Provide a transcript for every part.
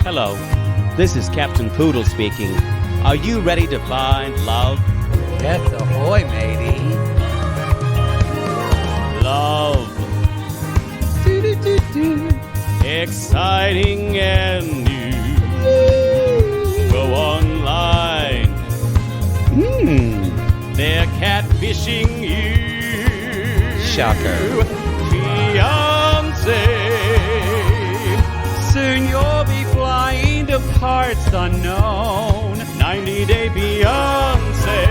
Hello, this is Captain Poodle speaking. Are you ready to find love? Yes, ahoy, matey. Love. Exciting and new. Go online. They're catfishing you. Shocker. Fiance. Soon you'll be flying to parts unknown. 90-day Fiance.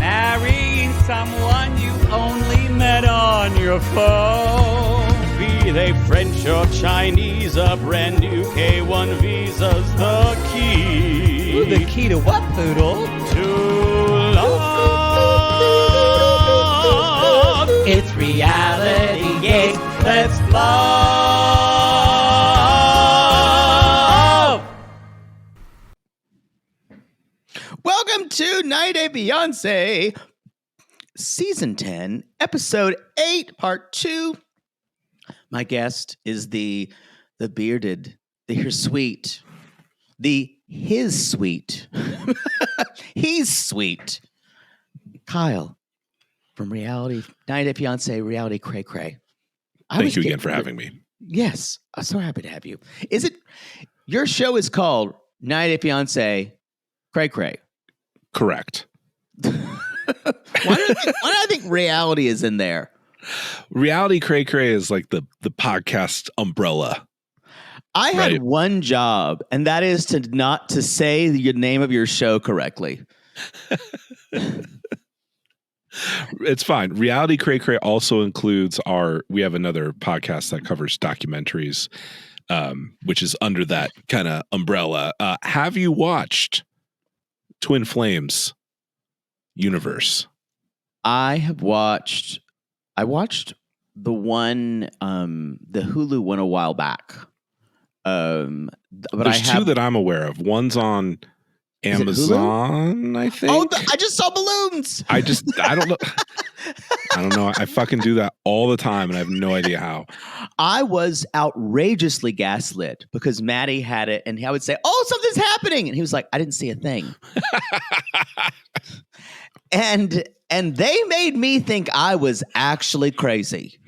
Marrying someone you only met on your phone. Be they French or Chinese, a brand new K1 visa's the key. Ooh, the key to what, Poodle? To love. It's reality, yes, let's love. Welcome to 90-day Fiancé, Season 10, Episode 8, Part 2. My guest is the bearded, the hirsute, his sweet, he's sweet, Kyle from 90-day Fiancé, Reality Cray Cray. Thank you again for having me. Yes, I'm so happy to have you. Your show is called 90-day Fiancé, Cray Cray? Correct. Why do I think reality is in there? Reality Cray Cray is like the podcast umbrella. I had one job, and that is to say the name of your show correctly. It's fine. Reality Cray Cray also includes we have another podcast that covers documentaries, which is under that kind of umbrella. Have you watched Twin Flames Universe? I watched the one, the Hulu one a while back. But There's two that I'm aware of. One's on Amazon, I think. Oh, I just saw balloons. I don't know. I don't know. I fucking do that all the time, and I have no idea how. I was outrageously gaslit because Maddie had it, and I would say, "Oh, something's happening," and he was like, "I didn't see a thing." and they made me think I was actually crazy.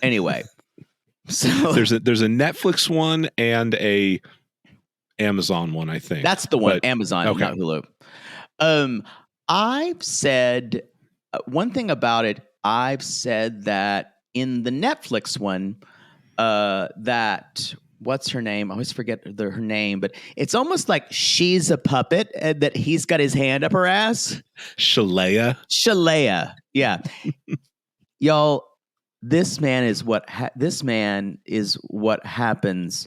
Anyway, so there's a Netflix one and a Amazon one, I think. That's the one, Amazon, okay. Not Hulu. I've said one thing about it. I've said that in the Netflix one, that what's her name? I always forget her name, but it's almost like she's a puppet and that he's got his hand up her ass. Shalea. Yeah. Y'all, this man is what happens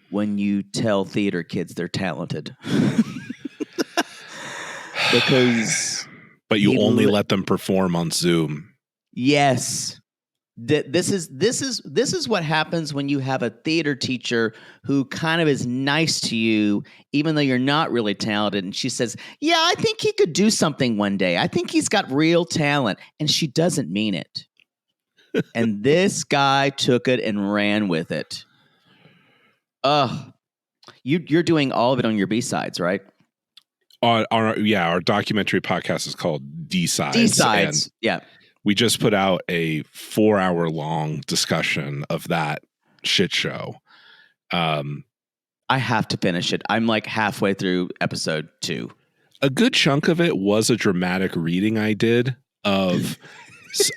when you tell theater kids they're talented. But you only let them perform on Zoom. Yes. This is what happens when you have a theater teacher who kind of is nice to you, even though you're not really talented. And she says, "Yeah, I think he could do something one day. I think he's got real talent." And she doesn't mean it. And this guy took it and ran with it. You're doing all of it on your B-sides, right? Our documentary podcast is called D-Sides. D-Sides, yeah. We just put out a 4-hour-long discussion of that shit show. I have to finish it. I'm like halfway through episode 2. A good chunk of it was a dramatic reading I did of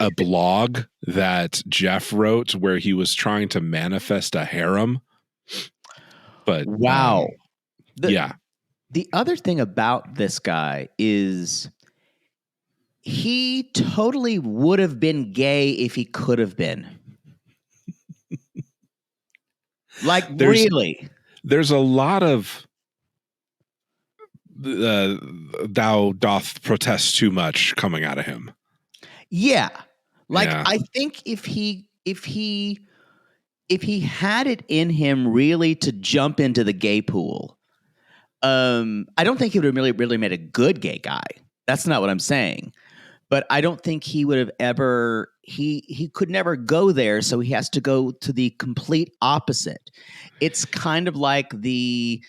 a blog that Jeff wrote where he was trying to manifest a harem. But wow. Yeah. The other thing about this guy is he totally would have been gay if he could have been. Really. There's a lot of thou doth protest too much coming out of him. Yeah. I think if he had it in him really to jump into the gay pool, I don't think he would have really made a good gay guy. That's not what I'm saying. but I don't think he would have ever. He could never go there, so he has to go to the complete opposite. It's kind of like the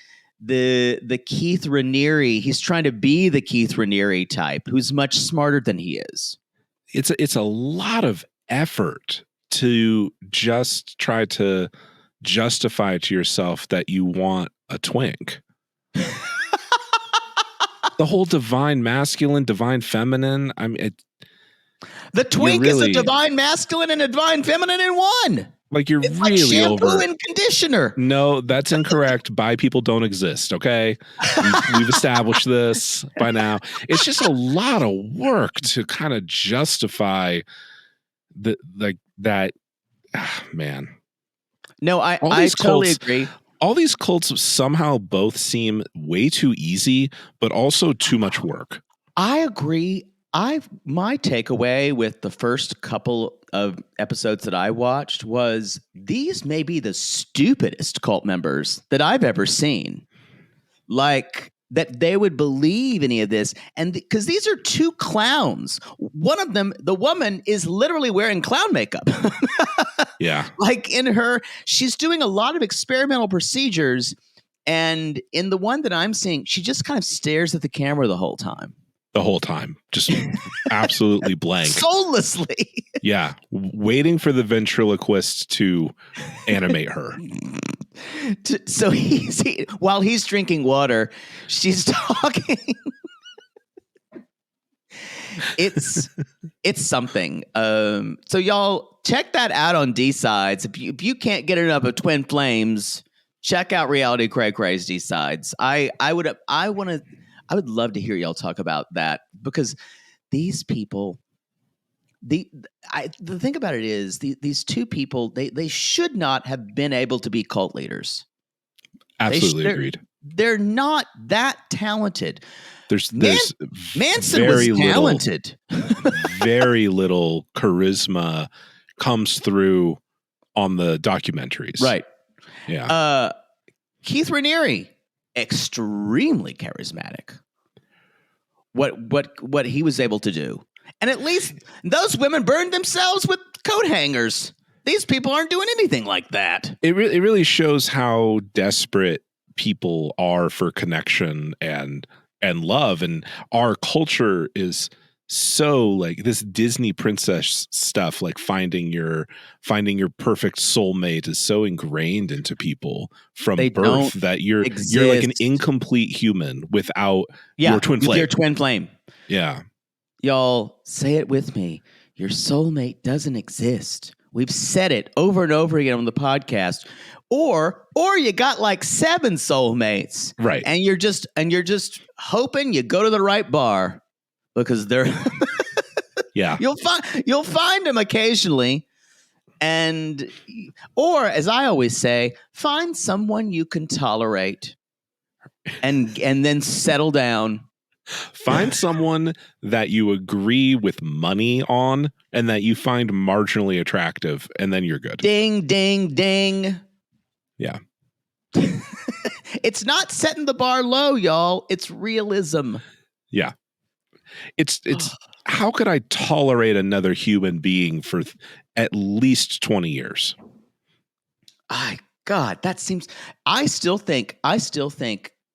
Keith Raniere. He's trying to be the Keith Raniere type, who's much smarter than he is. It's a lot of effort to just try to justify to yourself that you want a twink. The whole divine masculine, divine feminine. I mean, the twink is a divine masculine and a divine feminine in one. Like you're it's really like shampoo over and conditioner. No, that's incorrect. Bi people don't exist. Okay, we've established this by now. It's just a lot of work to kind of justify that. Man, no, I totally agree. All these cults somehow both seem way too easy, but also too much work. I agree. My takeaway with the first couple of episodes that I watched was these may be the stupidest cult members that I've ever seen. Like that they would believe any of this. And because these are two clowns. One of them, the woman, is literally wearing clown makeup. Yeah. Like she's doing a lot of experimental procedures. And in the one that I'm seeing, she just kind of stares at the camera the whole time. The whole time. Just absolutely blank. Soullessly. Yeah. Waiting for the ventriloquist to animate her. So while he's drinking water, she's talking. It's something. So y'all check that out on D-Sides. If you can't get enough of Twin Flames, check out Reality Cray's D-Sides. I would love to hear y'all talk about that because these people. The thing about it is these two people they should not have been able to be cult leaders. Absolutely agreed. They're not that talented. There's Manson was talented. Very little charisma comes through on the documentaries. Right. Yeah. Keith Raniere, extremely charismatic. What he was able to do. And at least those women burned themselves with coat hangers. These people aren't doing anything like that. It really shows how desperate people are for connection and love. And our culture is so like this Disney princess stuff, like finding your perfect soulmate is so ingrained into people from birth that you're like an incomplete human without your twin flame. Your twin flame. Yeah. Y'all, say it with me. Your soulmate doesn't exist. We've said it over and over again on the podcast. Or you got like 7 soulmates. Right. And you're just hoping you go to the right bar because they're yeah. You'll find them occasionally. Or as I always say, find someone you can tolerate and then settle down. Find someone that you agree with money on and that you find marginally attractive, and then you're good. Ding, ding, ding. Yeah. It's not setting the bar low, y'all. It's realism. Yeah. It's how could I tolerate another human being for at least 20 years? God, that seems I still think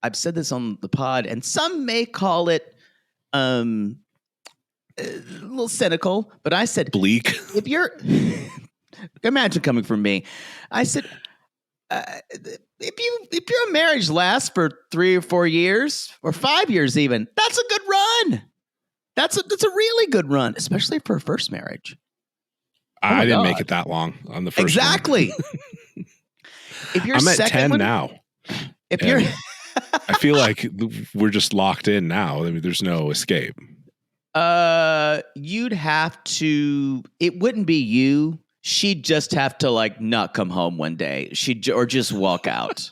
I've said this on the pod, and some may call it a little cynical, but I said bleak. If you're imagine coming from me, I said if your marriage lasts for 3 or 4 years or 5 years, even that's a good run. That's a really good run, especially for a first marriage. I didn't make it that long on the first. Exactly. If you're I'm at 10 now. If you're I feel like we're just locked in now. I mean, there's no escape. You'd have to. It wouldn't be you. She'd just have to like not come home one day. Or just walk out.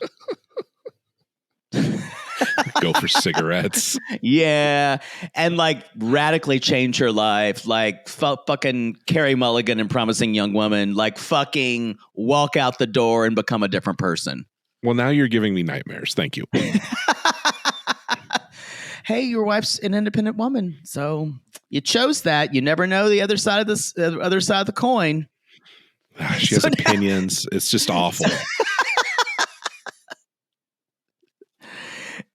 Go for cigarettes. Yeah, and like radically change her life. Like fucking Carey Mulligan and Promising Young Woman. Like fucking walk out the door and become a different person. Well, now you're giving me nightmares. Thank you. hey, your wife's an independent woman, so you chose that. You never know the other side of this, other side of the coin. She has opinions. It's just awful.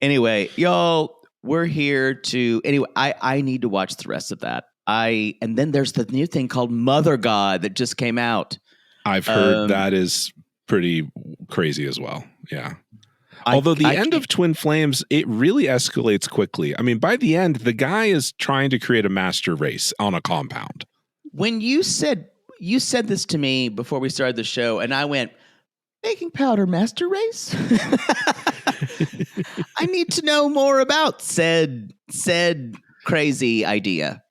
Anyway, y'all, we're here to. Anyway, I need to watch the rest of that. And then there's the new thing called Mother God that just came out. I've heard that is pretty crazy as well. Yeah. Although the end of Twin Flames, it really escalates quickly. I mean, by the end, the guy is trying to create a master race on a compound. When you said this to me before we started the show, and I went, baking powder master race? I need to know more about said crazy idea.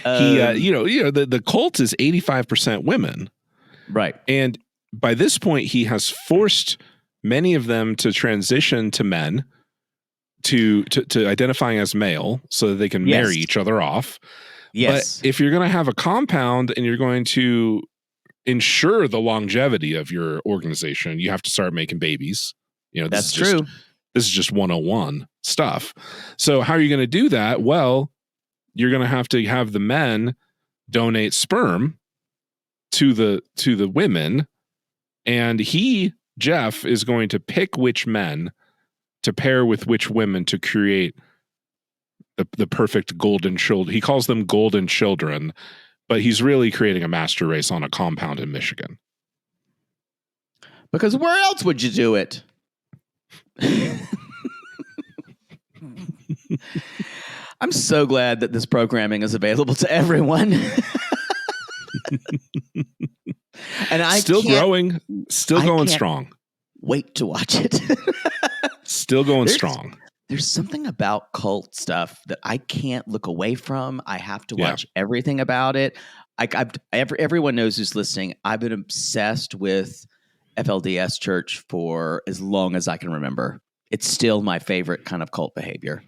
The cult is 85% women. Right. And by this point, he has forced many of them to transition to men, to identifying as male, so that they can marry each other off. Yes. But if you're going to have a compound and you're going to ensure the longevity of your organization, you have to start making babies. That's true. This is just 101 stuff. So how are you going to do that? Well, you're going to have the men donate sperm to the women, and Jeff is going to pick which men to pair with which women to create the perfect golden children. He calls them golden children, but he's really creating a master race on a compound in Michigan. Because where else would you do it? I'm so glad that this programming is available to everyone. And still growing, still going strong. Wait to watch it. Still going strong. There's something about cult stuff that I can't look away from. I have to watch everything about it. Everyone knows who's listening. I've been obsessed with FLDS Church for as long as I can remember. It's still my favorite kind of cult behavior.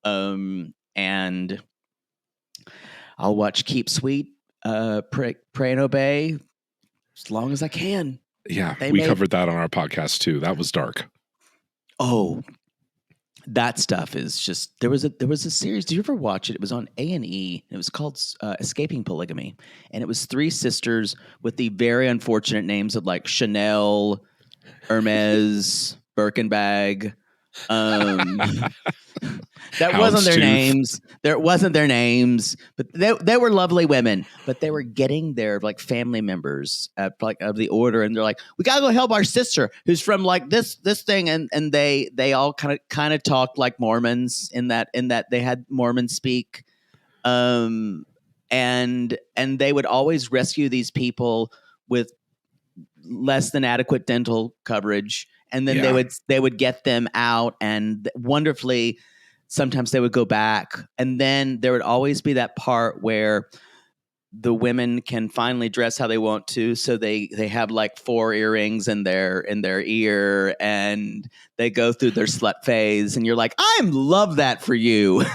And I'll watch Keep Sweet, Pray and Obey as long as I can. Yeah, we covered that on our podcast too. That was dark. Oh, that stuff is just there was a series. Did you ever watch it? It was on A&E. It was called Escaping Polygamy, and it was three sisters with the very unfortunate names of like Chanel, Hermes, Birkenbag. That wasn't their names. It wasn't their names, but they were lovely women. But they were getting their like family members of the order, and they're like, "We gotta go help our sister who's from like this thing," and they all kind of talked like Mormons in that they had Mormon speak, and they would always rescue these people with less than adequate dental coverage. And then they would get them out, and wonderfully, sometimes they would go back. And then there would always be that part where the women can finally dress how they want to. So they have like 4 earrings in their ear, and they go through their slut phase. And you're like, I love that for you.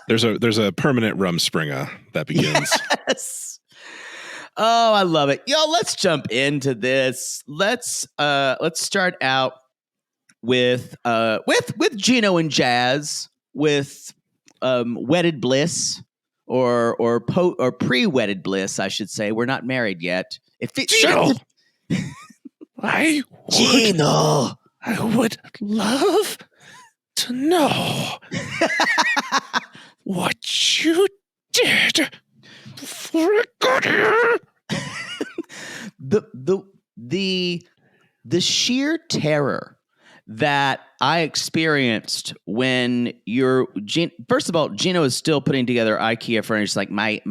There's a permanent Rumspringa that begins. Yes. Oh, I love it. Yo, let's jump into this. Let's start out with Gino and Jazz with wedded bliss or pre-wedded bliss, I should say. We're not married yet. Gino, Gino, I would love to know what you did before I got here. The sheer terror that I experienced when first of all, Gino is still putting together IKEA furniture. Like my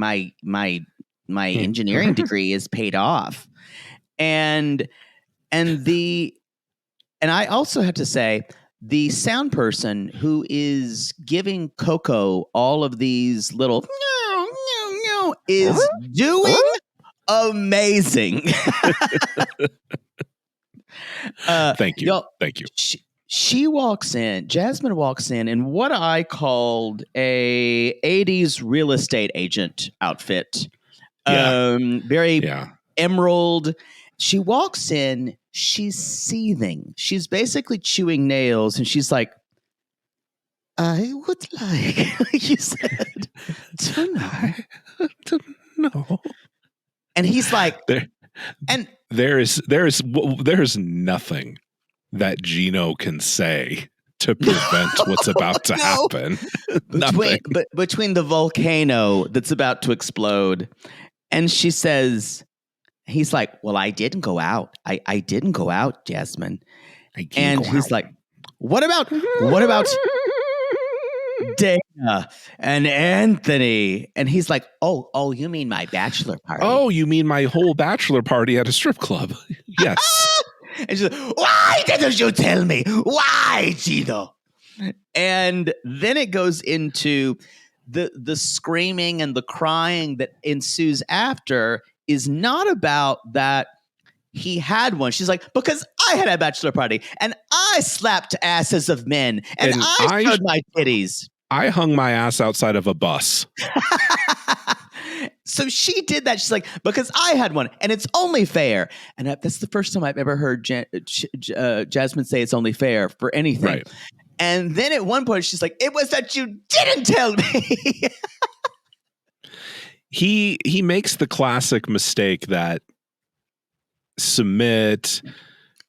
engineering degree is paid off, and I also have to say the sound person who is giving Coco all of these little is doing amazing. Thank you. Thank you. She walks in, Jasmine walks in what I called a 80s real estate agent outfit. Very emerald. She walks in, she's seething. She's basically chewing nails, and she's like, I would like, you said, to know. No. And he's like, There, and there's nothing that Gino can say to prevent what's about to happen. Nothing. between the volcano that's about to explode, and she says, he's like, well, I didn't go out. I didn't go out, Jasmine. And he's like, what about Dana and Anthony? And he's like, oh, you mean my bachelor party? Oh, you mean my whole bachelor party at a strip club? Yes. And she's like, why didn't you tell me? Why, Gino? And then it goes into the screaming and the crying that ensues after is not about that he had one. She's like, because I had a bachelor party and I slapped asses of men and I showed my titties. I hung my ass outside of a bus. So she did that. She's like, because I had one and it's only fair. And that's the first time I've ever heard Jasmine say it's only fair for anything. Right. And then at one point she's like, it was that you didn't tell me. He makes the classic mistake that Submit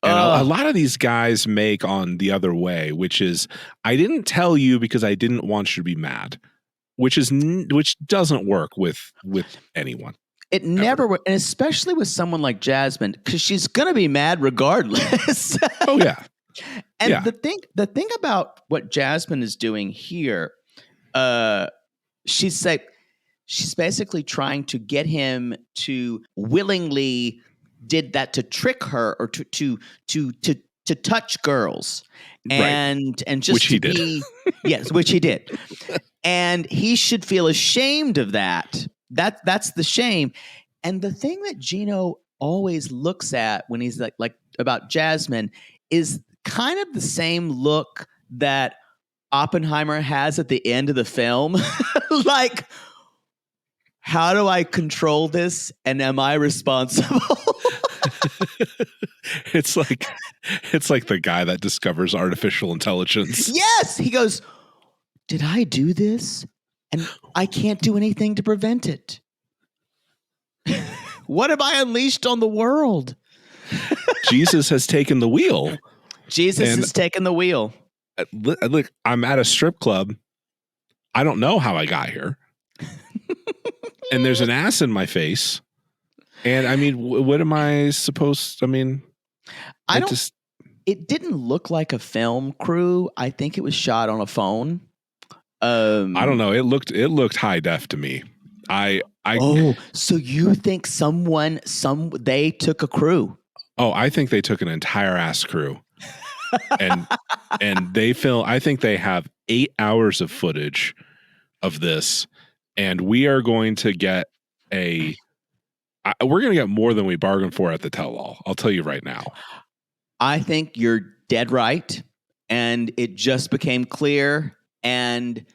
and a lot of these guys make on the other way, which is, I didn't tell you because I didn't want you to be mad, which doesn't work with anyone. It never works, and especially with someone like Jasmine, because she's gonna be mad regardless. Oh yeah. And the thing about what Jasmine is doing here, she's basically trying to get him to willingly did that to trick her or to touch girls, and just which he to be yes, which he did, and he should feel ashamed of that. That's the shame. And the thing that Gino always looks at when he's like about Jasmine is kind of the same look that Oppenheimer has at the end of the film. Like, how do I control this? And am I responsible? It's like the guy that discovers artificial intelligence. Yes. He goes, did I do this? And I can't do anything to prevent it. What have I unleashed on the world? Jesus has taken the wheel. Jesus has taken the wheel. Look, I'm at a strip club. I don't know how I got here. And there's an ass in my face. And I mean, what am I supposed? I mean, it didn't look like a film crew. I think it was shot on a phone. I don't know. It looked high def to me. So you think they took a crew? Oh, I think they took an entire ass crew. and they film. I think they have 8 hours of footage of this, and we are going to get we're going to get more than we bargained for at the tell-all. I'll tell you right now. I think you're dead right, and it just became clear, and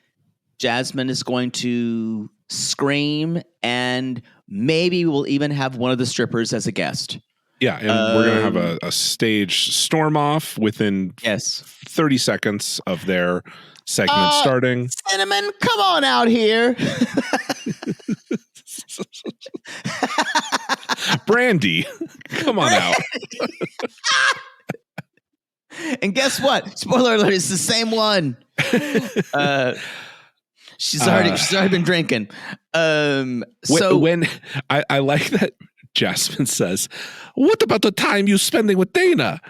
Jasmine is going to scream, and maybe we'll even have one of the strippers as a guest. Yeah, and we're going to have a stage storm off within 30 seconds of their segment starting. Cinnamon, come on out here. Brandy, come on out. And guess what? Spoiler alert, it's the same one. She's already been drinking. So when I like that Jasmine says, what about the time you spending with Dana?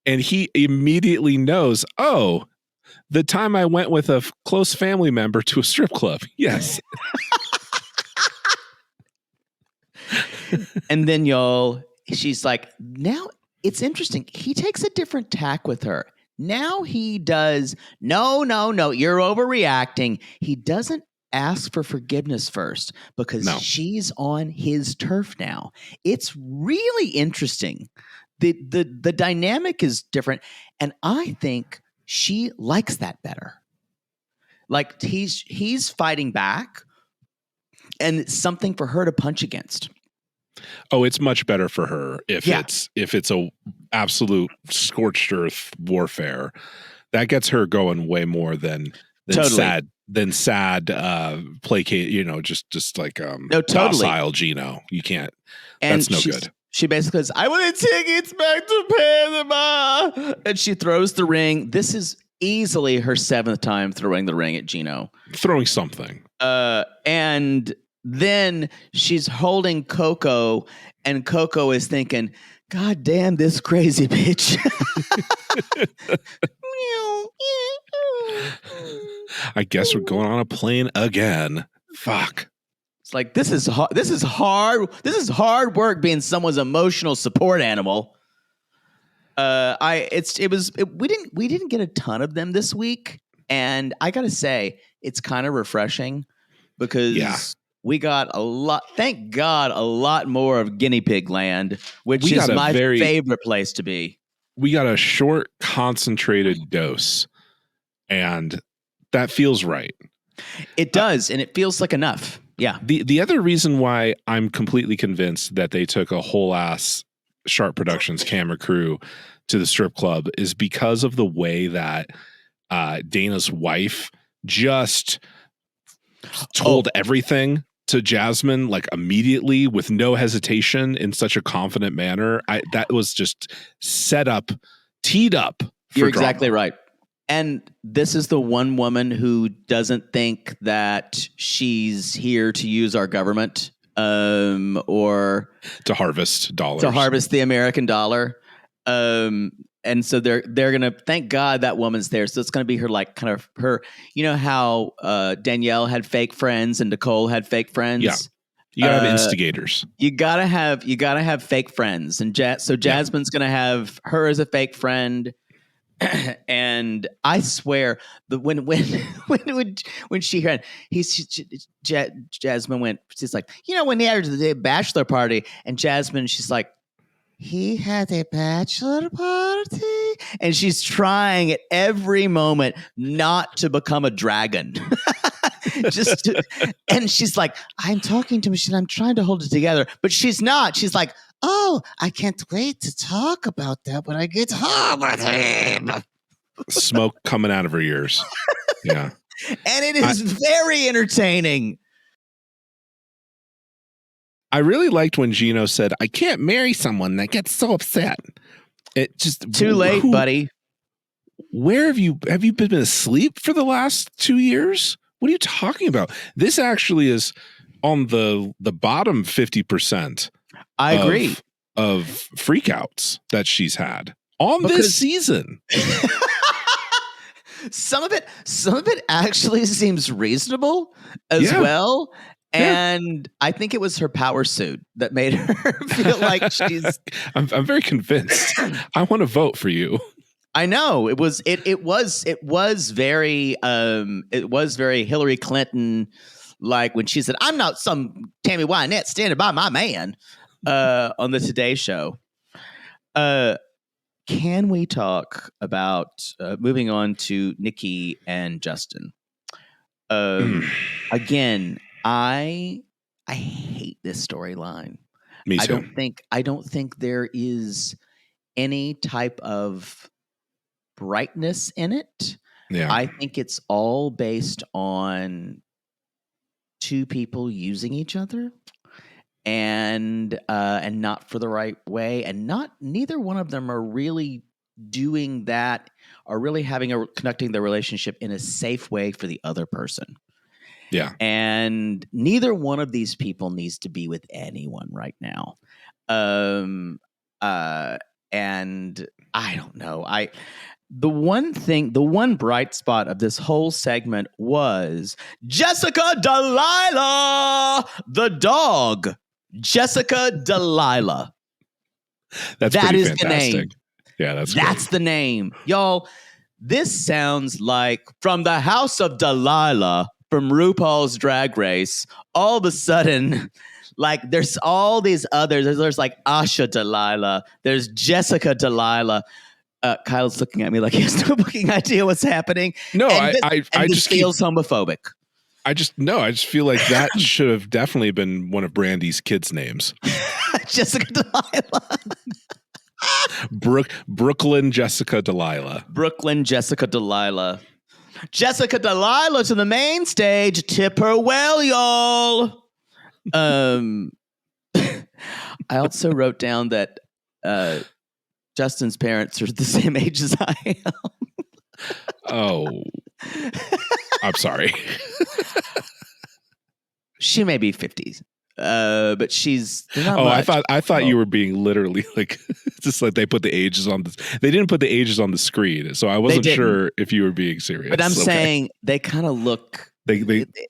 And he immediately knows, oh, the time I went with a close family member to a strip club. Yes. And then she's like, now it's interesting. He takes a different tack with her. Now he does, no, you're overreacting. He doesn't ask for forgiveness first because she's on his turf now. It's really interesting. The dynamic is different. And I think she likes that better. Like he's fighting back and it's something for her to punch against. Oh, it's much better for her if it's a absolute scorched earth warfare. That gets her going way more than Totally. Than sad, placate, just like No, totally. docile Gino. You can't. And That's no good. She basically says, I want tickets back to Panama. And she throws the ring. This is easily her 7th time throwing the ring at Gino. Throwing something. And then she's holding Coco, and Coco is thinking, God damn this crazy bitch. I guess we're going on a plane again. Fuck. It's like, this is hard. This is hard work being someone's emotional support animal. We didn't get a ton of them this week, and I gotta say it's kind of refreshing because we got a lot. Thank God, a lot more of guinea pig land, which is my favorite place to be. We got a short, concentrated dose, and that feels right. It does, and it feels like enough. Yeah. The other reason why I'm completely convinced that they took a whole ass Sharp Productions camera crew to the strip club is because of the way that Dana's wife just told everything to Jasmine, like immediately with no hesitation in such a confident manner. That was just teed up. You're exactly right. And this is the one woman who doesn't think that she's here to use our government or to harvest dollars, to harvest the American dollar. And so they're going to, thank God that woman's there. So it's going to be her, like, kind of her, you know how Danielle had fake friends and Nicole had fake friends. Yeah. You gotta have instigators. You gotta have fake friends. And so Jasmine's going to have her as a fake friend. And I swear that when she heard Jasmine went, she's like, when they had the bachelor party, and Jasmine, she's like, he had a bachelor party, and she's trying at every moment not to become a dragon. And she's like, I'm talking to Michelle, I'm trying to hold it together, but she's not. She's like, oh, I can't wait to talk about that when I get home with him. Smoke coming out of her ears. Yeah. And it is very entertaining. I really liked when Gino said, I can't marry someone that gets so upset. It just too late, buddy. Where have you been asleep for the last 2 years? What are you talking about? This actually is on the bottom 50%. I agree. Of freakouts that she's had on this season. Some of it actually seems reasonable as well. And I think it was her power suit that made her feel like she's. I'm very convinced. I want to vote for you. I know it was very Hillary Clinton, like when she said, "I'm not some Tammy Wynette standing by my man." On the Today Show. Can we talk about moving on to Nikki and Justin? Again, I hate this storyline. Me too. I don't think there is any type of brightness in it. Yeah. I think it's all based on two people using each other. And not for the right way, and neither one of them are really doing that, or really connecting their relationship in a safe way for the other person. Yeah, and neither one of these people needs to be with anyone right now. And I don't know. The one bright spot of this whole segment was Jessica Delilah, the dog. Jessica Delilah. That is fantastic. The name. Yeah, that's great. The name. Y'all, this sounds like From the House of Delilah from RuPaul's Drag Race. All of a sudden, like, there's all these others. There's like Asha Delilah. There's Jessica Delilah. Kyle's looking at me like he has no fucking idea what's happening. No, I just feels homophobic. I just feel like that should have definitely been one of Brandy's kids' names. Jessica Delilah. Brooklyn Jessica Delilah. Brooklyn Jessica Delilah. Jessica Delilah to the main stage. Tip her well, y'all. I also wrote down that Justin's parents are the same age as I am. Oh, I'm sorry. She may be 50s, but they're not much. I thought you were being literally like, just like they put the ages on they didn't put the ages on the screen, so I wasn't sure if you were being serious. But I'm saying they kind of look. They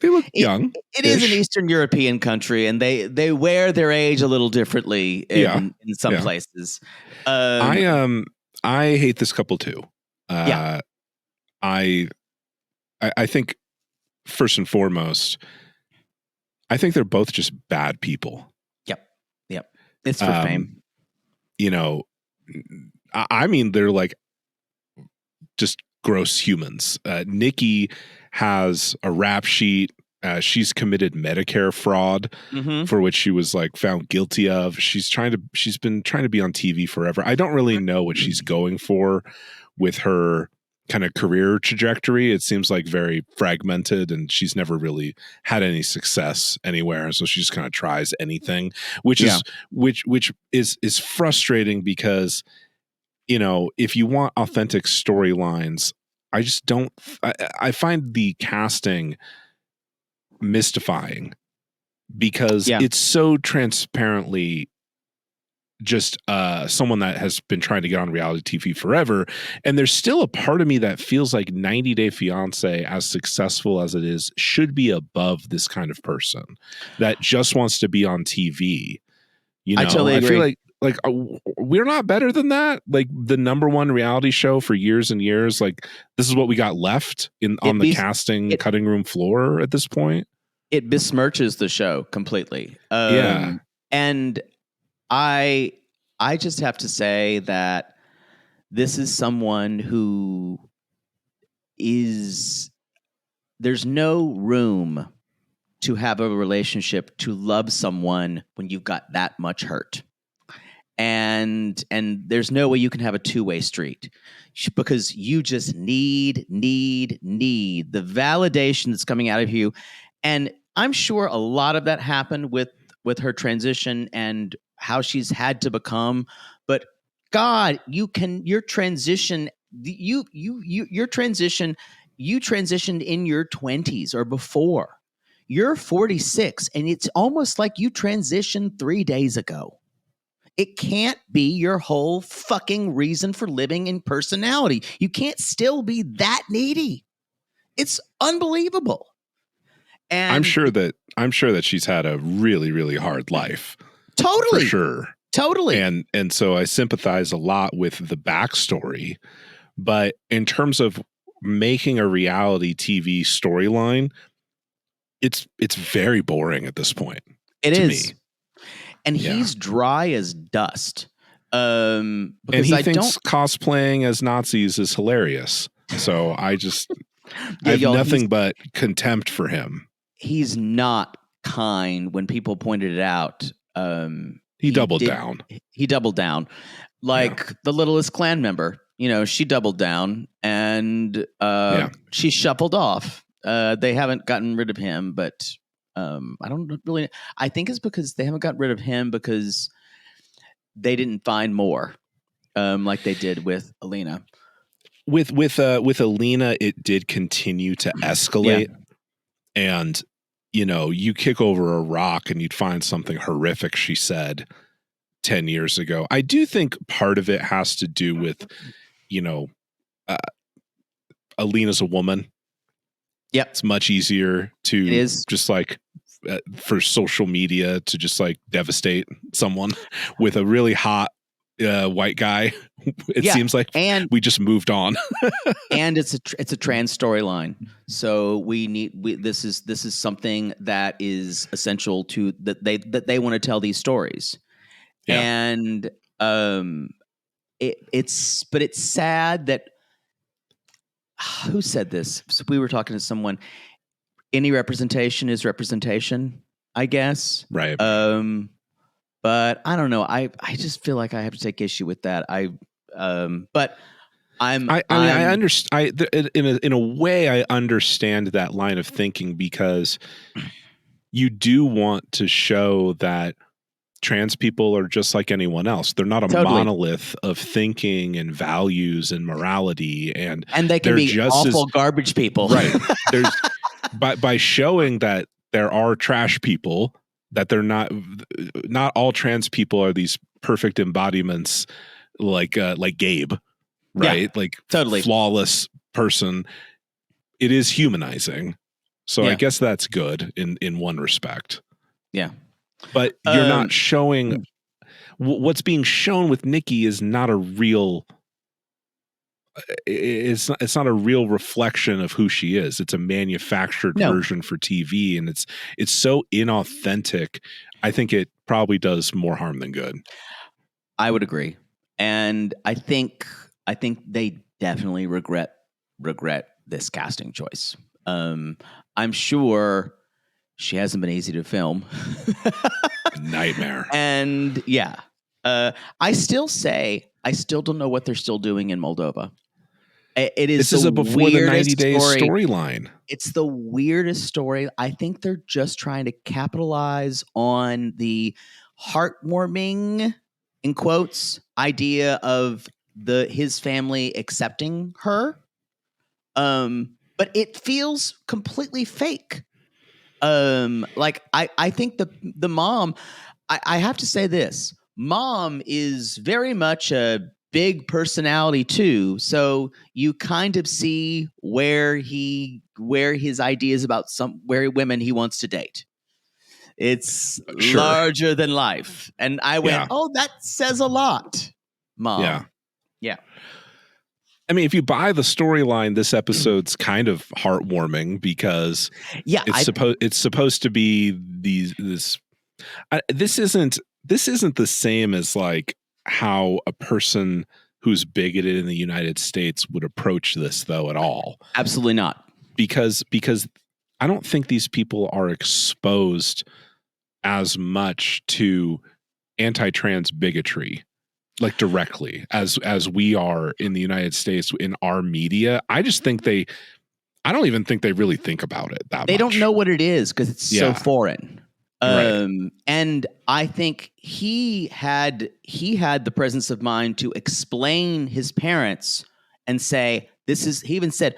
look young. It is an Eastern European country, and they wear their age a little differently in some places. I hate this couple too. I think first and foremost, I think they're both just bad people. Yep. It's for fame. You know, I mean, they're like just gross humans. Nikki has a rap sheet. She's committed Medicare fraud for which she was like found guilty of. She's been trying to be on TV forever. I don't really know what she's going for with her kind of career trajectory. It seems like very fragmented, and she's never really had any success anywhere. And so she just kind of tries anything, which is frustrating because, you know, if you want authentic storylines, I just don't. I find the casting mystifying because it's so transparently just someone that has been trying to get on reality TV forever. And there's still a part of me that feels like 90 Day Fiance, as successful as it is, should be above this kind of person that just wants to be on TV. You know, I totally agree. I feel like we're not better than that. Like the #1 reality show for years and years. Like this is what we got left on the casting cutting room floor at this point. It besmirches the show completely. And I just have to say that this is someone who there's no room to have a relationship, to love someone when you've got that much hurt. And there's no way you can have a two-way street because you just need the validation that's coming out of you. And I'm sure a lot of that happened with her transition and how she's had to become. But God, you transitioned in your 20s or before. You're 46, and it's almost like you transitioned 3 days ago. It can't be your whole fucking reason for living in personality. You can't still be that needy. It's unbelievable. And I'm sure that she's had a really, really hard life. Totally. For sure. Totally. And so I sympathize a lot with the backstory. But in terms of making a reality TV storyline, it's very boring at this point. It is. Me. And he's dry as dust. And he thinks cosplaying as Nazis is hilarious. So I have nothing but contempt for him. He's not kind when people pointed it out. He doubled down. He doubled down. Like the littlest clan member, you know, she doubled down and she shuffled off. They haven't gotten rid of him, but I don't really. I think it's because they haven't gotten rid of him because they didn't find more, like they did with Alina. With Alina, it did continue to escalate, and you know, you kick over a rock and you'd find something horrific she said 10 years ago. I do think part of it has to do with, you know, Alina's a woman. Yeah, it's much easier to just like for social media to just like devastate someone with a really hot white guy. It seems like, and we just moved on. And it's a trans storyline, so this is something that is essential to that they want to tell these stories, and it's sad that. Who said this? So we were talking to someone. Any representation is representation, I guess. Right. But I don't know. I just feel like I have to take issue with that. But I understand. In a way, I understand that line of thinking because you do want to show that trans people are just like anyone else. They're not a Totally. monolith of thinking and values and morality, and they can they're be just awful garbage people. right. There's by showing that there are trash people, that they're not all trans people are these perfect embodiments like Gabe, right? Yeah, like totally. flawless person. It is humanizing. So I guess that's good in one respect. Yeah. But you're not showing what's being shown with Nikki is not a real it's not a real reflection of who she is. It's a manufactured version for TV, and it's so inauthentic. I think it probably does more harm than good. I would agree. And I think they definitely regret this casting choice. I'm sure she hasn't been easy to film. Nightmare. And I still don't know what they're still doing in Moldova. This is a before the 90-day storyline. It's the weirdest story. I think they're just trying to capitalize on the heartwarming, in quotes, idea of his family accepting her. But it feels completely fake. I think the mom, I have to say this, mom is very much a big personality too. So you kind of see where his ideas about where women he wants to date. It's larger than life. And I went, oh, that says a lot, Mom. Yeah. I mean, if you buy the storyline, this episode's kind of heartwarming because it's supposed to be this isn't the same as like how a person who's bigoted in the United States would approach this though at all. Absolutely not. Because I don't think these people are exposed as much to anti-trans bigotry like directly as we are in the United States in our media. I don't even think they really think about it that much. They don't know what it is because it's so foreign. Right. And I think he had the presence of mind to explain his parents and say, he even said,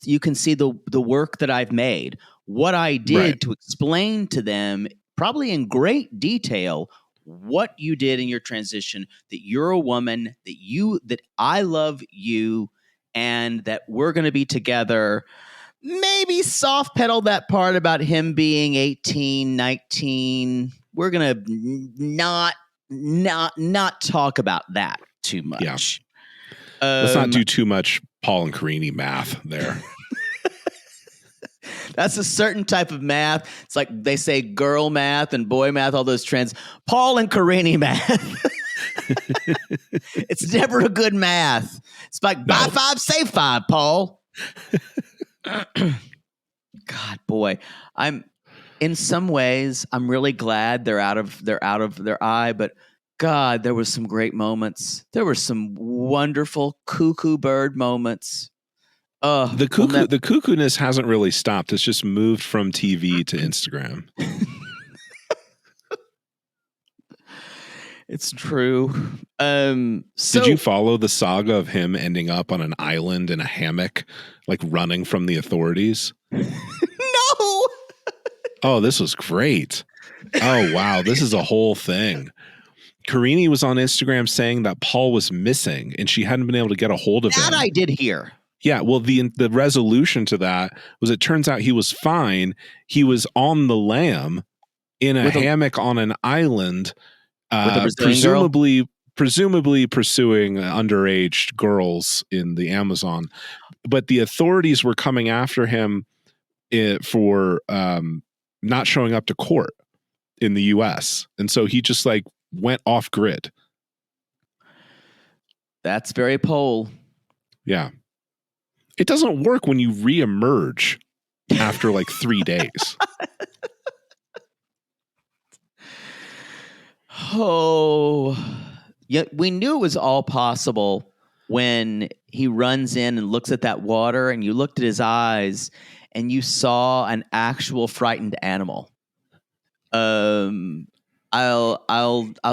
you can see the work that I've made. What I did to explain to them, probably in great detail, what you did in your transition, that you're a woman, that I love you, and that we're going to be together. Maybe soft pedal that part about him being 18, 19. We're going to not talk about that too much. Yeah. Let's not do too much Paul and Carini math there. That's a certain type of math. It's like they say girl math and boy math, all those trends. Paul and Carini math. It's never a good math. It's like buy 5, save 5, Paul. God, boy. In some ways, I'm really glad they're out of their eye, but God, there was some great moments. There were some wonderful cuckoo bird moments. The cuckoo-ness hasn't really stopped. It's just moved from TV to Instagram. It's true. Did you follow the saga of him ending up on an island in a hammock, like running from the authorities? No. Oh, this was great. Oh, wow. This is a whole thing. Carini was on Instagram saying that Paul was missing and she hadn't been able to get a hold of him. That I did hear. Yeah, well, the resolution to that was it turns out he was fine. He was on the lam in a hammock on an island, presumably pursuing underage girls in the Amazon. But the authorities were coming after him for not showing up to court in the U.S. And so he just like went off grid. That's very Pole. Yeah. It doesn't work when you reemerge after like 3 days. Oh, yeah. We knew it was all possible when he runs in and looks at that water, and you looked at his eyes, and you saw an actual frightened animal. I'll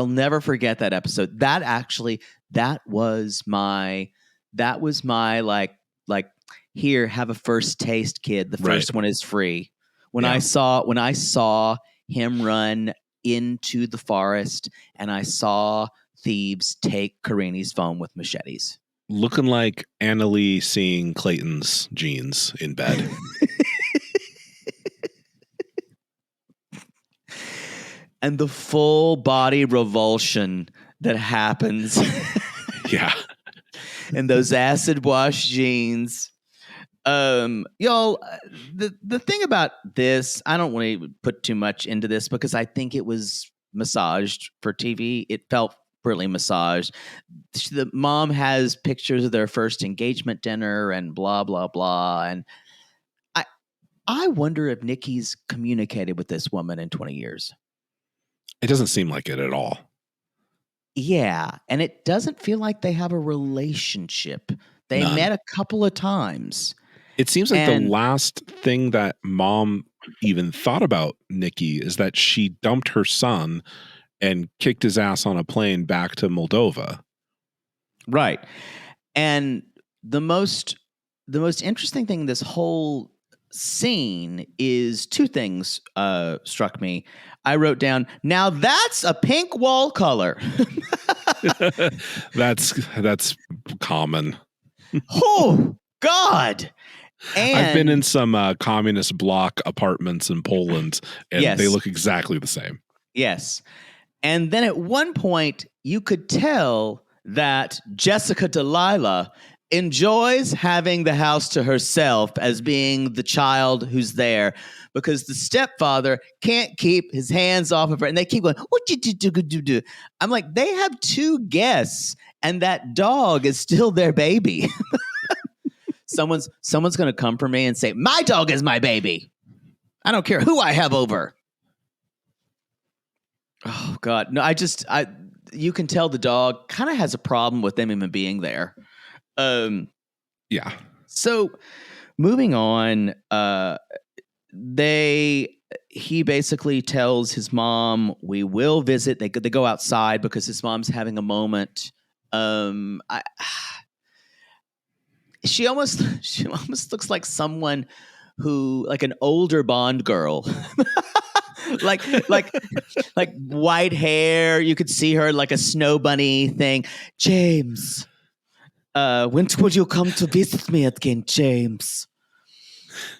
never forget that episode. That was my like here, have a first taste, kid. The first one is free. When I saw him run into the forest and I saw thieves take Karini's phone with machetes. Looking like Annalie seeing Clayton's jeans in bed. And the full body revulsion that happens. Yeah. And those acid wash jeans. Y'all, the thing about this, I don't want to put too much into this because I think it was massaged for TV. It felt really massaged. The mom has pictures of their first engagement dinner and blah, blah, blah. And I wonder if Nikki's communicated with this woman in 20 years. It doesn't seem like it at all. Yeah. And it doesn't feel like they have a relationship. They met a couple of times. It seems like the last thing that mom even thought about Nikki is that she dumped her son and kicked his ass on a plane back to Moldova. Right. And the most interesting thing in this whole scene is two things struck me. I wrote down, now that's a pink wall color. That's common. Oh, God. And I've been in some communist bloc apartments in Poland, and they look exactly the same. Yes. And then at one point, you could tell that Jessica Delilah enjoys having the house to herself as being the child who's there, because the stepfather can't keep his hands off of her. And they keep going, what did you do? I'm like, they have two guests, and that dog is still their baby. Someone's going to come for me and say, my dog is my baby. I don't care who I have over. Oh, God. No, you can tell the dog kind of has a problem with them even being there. Yeah. So moving on, he basically tells his mom, we will visit. They go outside because his mom's having a moment. She almost looks like someone who, like an older Bond girl. like white hair. You could see her like a snow bunny thing. James, when would you come to visit me again, James?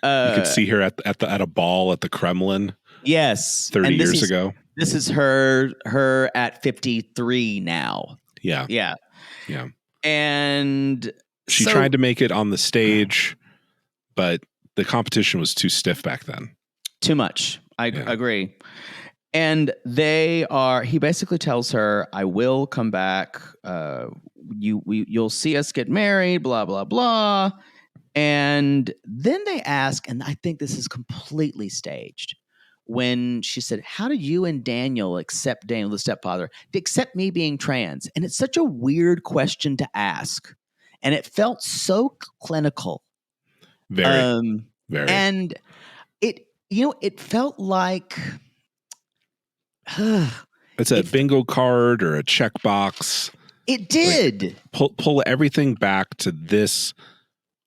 You could see her at a ball at the Kremlin. Yes, 30 years ago. This is her at 53 now. Yeah. And she tried to make it on the stage, but the competition was too stiff back then. Too much. I agree. And he basically tells her, I will come back. You'll see us get married, blah, blah, blah. And then they ask, and I think this is completely staged, when she said, how did you and Daniel accept Daniel, the stepfather, to accept me being trans? And it's such a weird question to ask. And it felt so clinical. Very. And it felt like it's a bingo card or a checkbox. It did. Like, pull everything back to this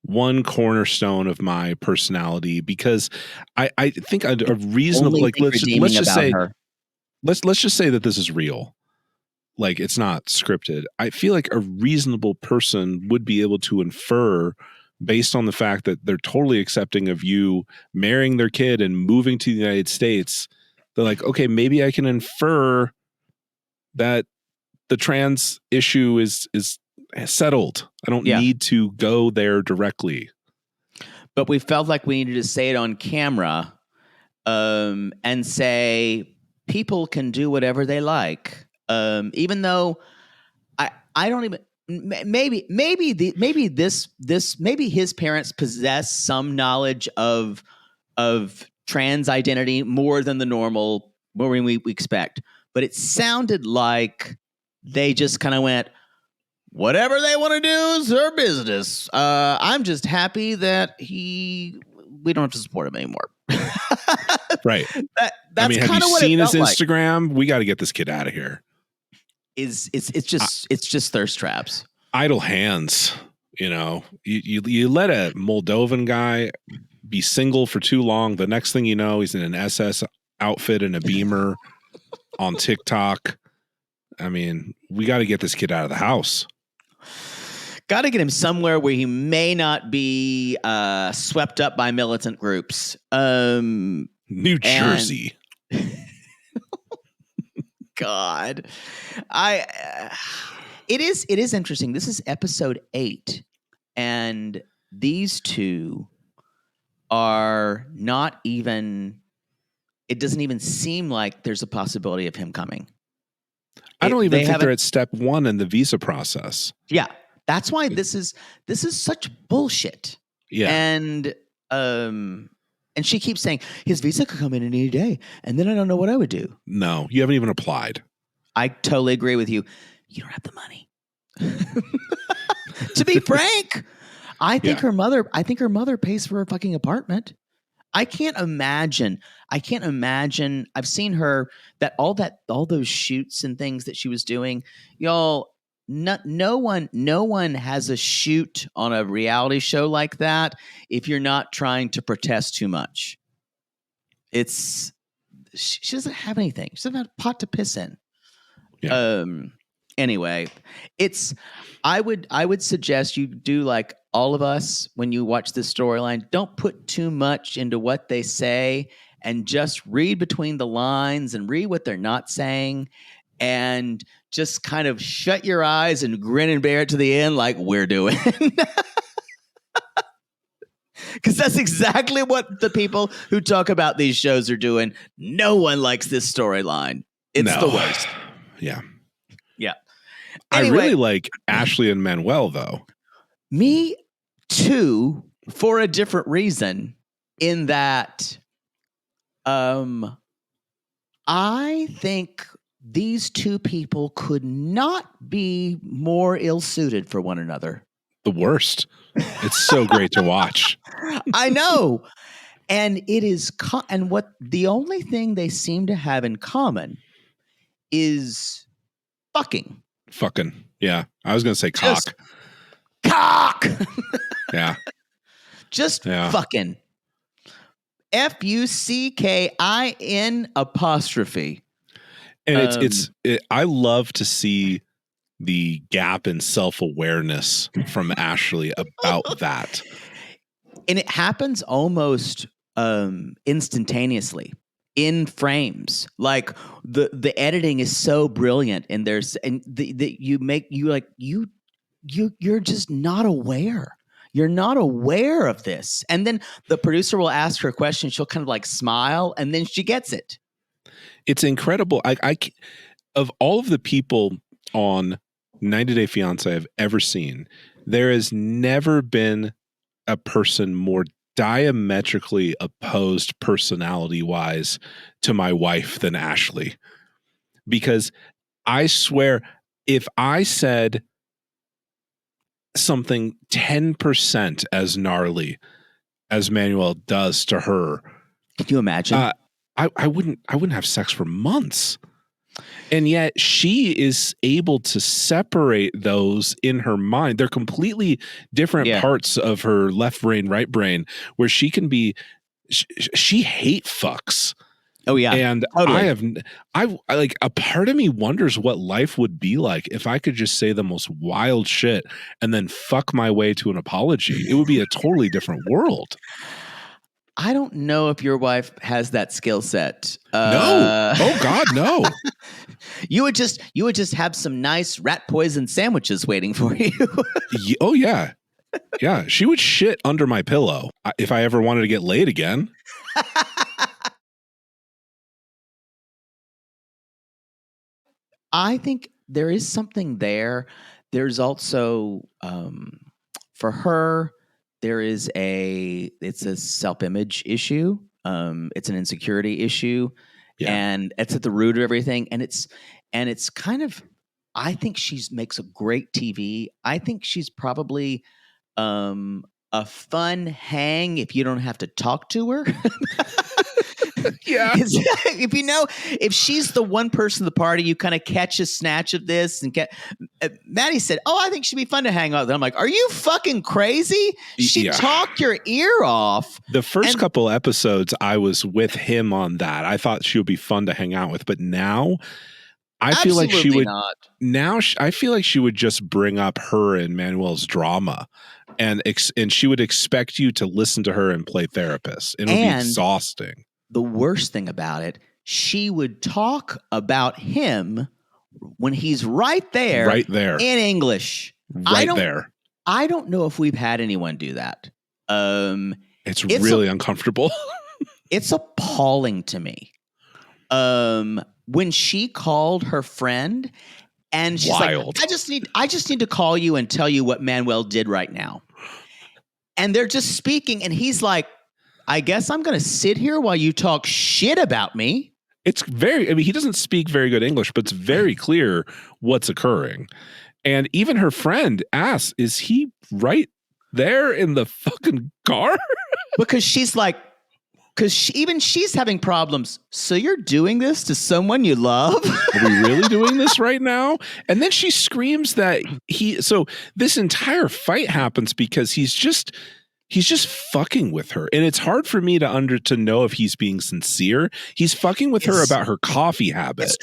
one cornerstone of my personality, because I think a reasonable, like, let's just say that this is real. Like, it's not scripted. I feel like a reasonable person would be able to infer, based on the fact that they're totally accepting of you marrying their kid and moving to the United States. They're like, okay, maybe I can infer that the trans issue is settled. I don't need to go there directly. But we felt like we needed to say it on camera, and say people can do whatever they like. Even though I don't even, maybe his parents possess some knowledge of trans identity more than the normal, more than we expect. But it sounded like they just kind of went, whatever they want to do is their business. I'm just happy that we don't have to support him anymore. Right. That's have kind you of what seen it his felt like. Instagram? We got to get this kid out of here. It's just thirst traps. Idle hands. You let a Moldovan guy be single for too long. The next thing you know, he's in an SS outfit and a Beamer on TikTok. I mean, we got to get this kid out of the house. Got to get him somewhere where he may not be swept up by militant groups. New Jersey. God, it is interesting. This is episode 8, and these two are not even. It doesn't even seem like there's a possibility of him coming. I don't even think they're at step 1 in the visa process. Yeah, that's why this is such bullshit. Yeah, and she keeps saying his visa could come in any day, and then I don't know what I would do. No, you haven't even applied. I totally agree with you. You don't have the money. To be frank, I think her mother pays for her fucking apartment. I can't imagine. I've seen her all those shoots and things that she was doing. Y'all, no one has a shoot on a reality show like that if you're not trying to protest too much. She doesn't have anything. She doesn't have a pot to piss in. Yeah. Anyway, I would suggest you do like all of us when you watch this storyline. Don't put too much into what they say and just read between the lines and read what they're not saying and just kind of shut your eyes and grin and bear it to the end like we're doing. Because that's exactly what the people who talk about these shows are doing. No one likes this storyline. It's the worst. Yeah. Yeah. Anyway, I really like Ashley and Manuel, though. Me too, for a different reason, in that I think these two people could not be more ill-suited for one another. The worst. It's so great to watch. I know. And it is and what the only thing they seem to have in common is fucking. Yeah. I was going to say cock. Cock. Yeah. Just fucking. FUCKIN apostrophe. And I love to see the gap in self-awareness from Ashley about that. And it happens almost instantaneously in frames. Like the editing is so brilliant, and you're just not aware. You're not aware of this. And then the producer will ask her a question. She'll kind of like smile, and then she gets it. It's incredible. I of all of the people on 90 Day Fiance I've ever seen, there has never been a person more diametrically opposed personality-wise to my wife than Ashley. Because I swear, if I said something 10% as gnarly as Manuel does to her, can you imagine? I wouldn't have sex for months. And yet she is able to separate those in her mind. They're completely different parts of her left brain, right brain, where she can be, she hate fucks. Oh yeah. And totally. I like, a part of me wonders what life would be like if I could just say the most wild shit and then fuck my way to an apology. It would be a totally different world. I don't know if your wife has that skill set. No. Oh God, no. You would just have some nice rat poison sandwiches waiting for you. Oh yeah. Yeah. She would shit under my pillow if I ever wanted to get laid again. I think there is something there. There's also for her, it's a self-image issue. It's an insecurity issue, and it's at the root of everything. And it's kind of I think makes a great TV. I think she's probably a fun hang if you don't have to talk to her. Yeah. If she's the one person at the party, you kind of catch a snatch of this and get. Maddie said, "Oh, I think she'd be fun to hang out with." I'm like, "Are you fucking crazy?" She talked your ear off. The first couple episodes, I was with him on that. I thought she would be fun to hang out with, but now I feel like she would. Not. Now I feel like she would just bring up her and Manuel's drama, and she would expect you to listen to her and play therapist. It would be exhausting. The worst thing about it, she would talk about him when he's right there in English. I don't know if we've had anyone do that. It's really uncomfortable. It's appalling to me. When she called her friend and she's like, I just need to call you and tell you what Manuel did right now. And they're just speaking and he's like, I guess I'm going to sit here while you talk shit about me. It's he doesn't speak very good English, but it's very clear what's occurring. And even her friend asks, is he right there in the fucking car? Because she's like, even she's having problems. So you're doing this to someone you love? Are we really doing this right now? And then she screams that so this entire fight happens because he's just fucking with her. And it's hard for me to know if he's being sincere. He's fucking with her about her coffee habit. It's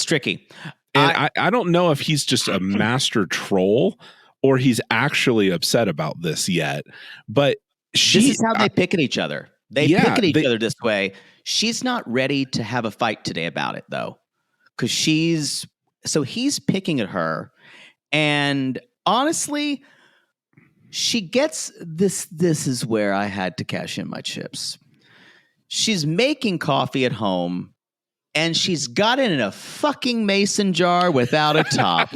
tricky. And I don't know if he's just a master troll or he's actually upset about this yet. But this is how they pick at each other. They pick at each other this way. She's not ready to have a fight today about it, though. Because he's picking at her. And honestly, she gets this. This is where I had to cash in my chips. She's making coffee at home, and she's got it in a fucking mason jar without a top.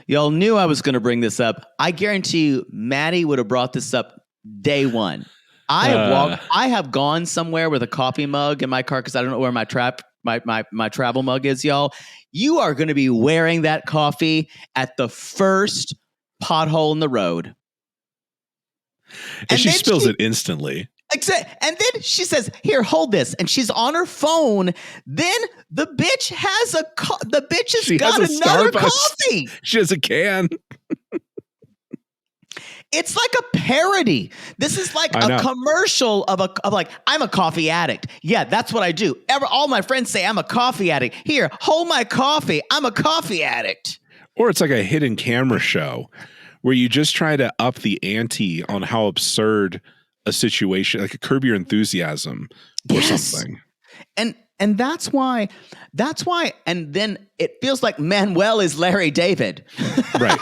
Y'all knew I was going to bring this up. I guarantee you, Maddie would have brought this up day one. I have gone somewhere with a coffee mug in my car because I don't know where my travel mug is, y'all. You are going to be wearing that coffee at the first pothole in the road. And she spills it instantly. And then she says, "Here, hold this." And she's on her phone. Then the bitch has got another coffee. She has a can. It's like a parody. This is like a commercial of like, I'm a coffee addict. Yeah, that's what I do. All my friends say I'm a coffee addict. Here, hold my coffee. I'm a coffee addict. Or it's like a hidden camera show where you just try to up the ante on how absurd a situation, like a Curb Your Enthusiasm or something. And that's why, and then it feels like Manuel is Larry David. Right.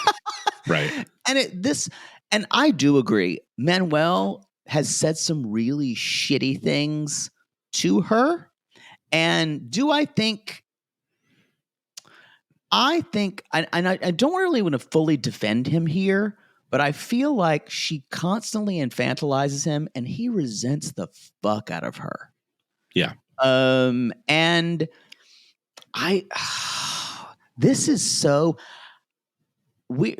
And I do agree. Manuel has said some really shitty things to her. And I think, and I don't really want to fully defend him here, but I feel like she constantly infantilizes him and he resents the fuck out of her. Yeah. And this is so we've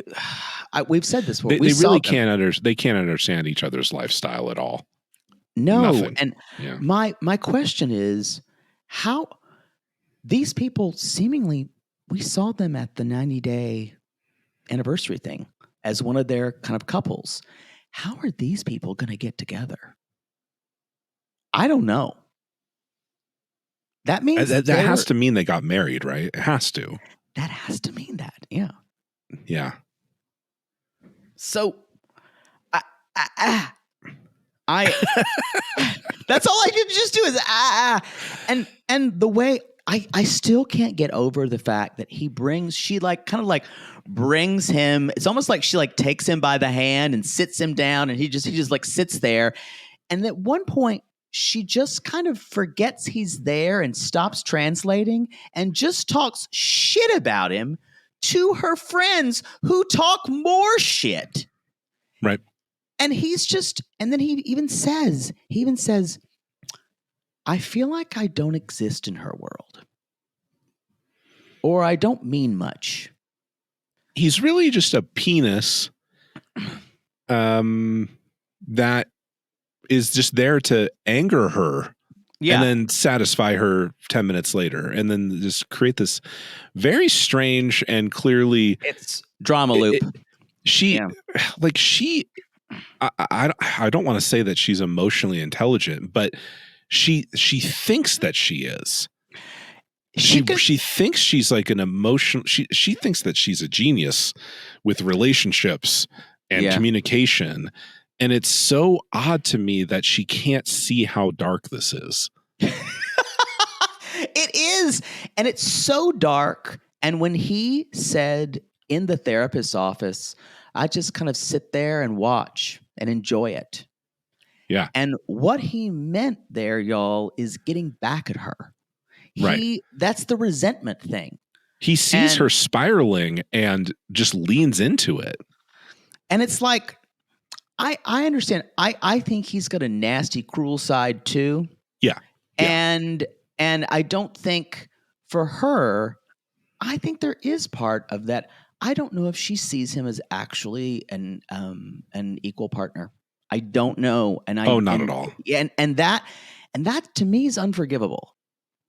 said this before. They really can't understand each other's lifestyle at all. No. Nothing. And my question is how these people seemingly, we saw them at the 90-day anniversary thing as one of their kind of couples. How are these people going to get together? I don't know. That means that has to mean they got married, right? It has to. That has to mean that, yeah. Yeah. So, I that's all I can just do is and the way I still can't get over the fact that she brings him. It's almost like she takes him by the hand and sits him down, and he just sits there. And at one point, she just kind of forgets he's there and stops translating and just talks shit about him to her friends who talk more shit. Right. And then he even says, I feel like I don't exist in her world. or I don't mean much. He's really just a penis that is just there to anger her and then satisfy her 10 minutes later, and then just create this very strange and clearly it's drama loop. I don't want to say that she's emotionally intelligent, but she thinks that she is. She thinks she's like an emotional. She thinks that she's a genius with relationships and communication, and it's so odd to me that she can't see how dark this is. It is, and it's so dark. And when he said in the therapist's office, I just kind of sit there and watch and enjoy it. Yeah. And what he meant there, y'all, is getting back at her. That's the resentment thing. He sees her spiraling and just leans into it. And it's like, I understand. I think he's got a nasty, cruel side too. Yeah. And I don't think for her, I think there is part of that. I don't know if she sees him as actually an equal partner. I don't know. And not at all. And that to me is unforgivable.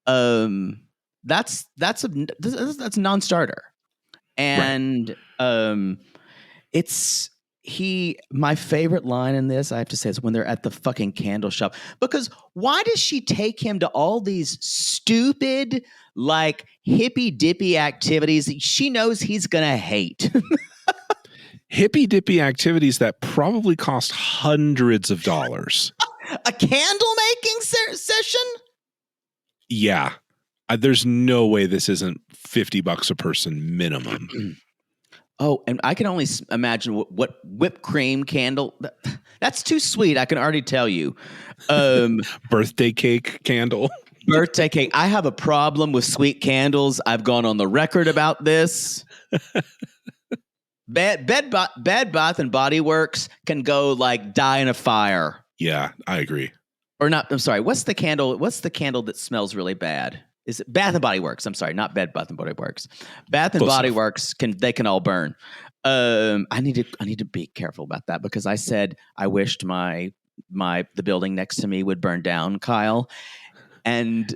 That's a non-starter. And my favorite line in this, I have to say, is when they're at the fucking candle shop. Because why does she take him to all these stupid, like hippy dippy activities that she knows he's gonna hate? Hippy dippy activities that probably cost hundreds of dollars. A candle making session? Yeah. There's no way this isn't $50 a person minimum. Oh, and I can only imagine what whipped cream candle. That's too sweet. I can already tell you. Birthday cake candle. Birthday cake. I have a problem with sweet candles. I've gone on the record about this. Bed Bath and Body Works can go like die in a fire. Yeah, I agree. Or not. I'm sorry. What's the candle that smells really bad? Is it Bath and Body Works? I'm sorry, not Bath and Body Works. Bath and Close Body enough. Works can all burn. I need to be careful about that because I said I wished the building next to me would burn down, Kyle. And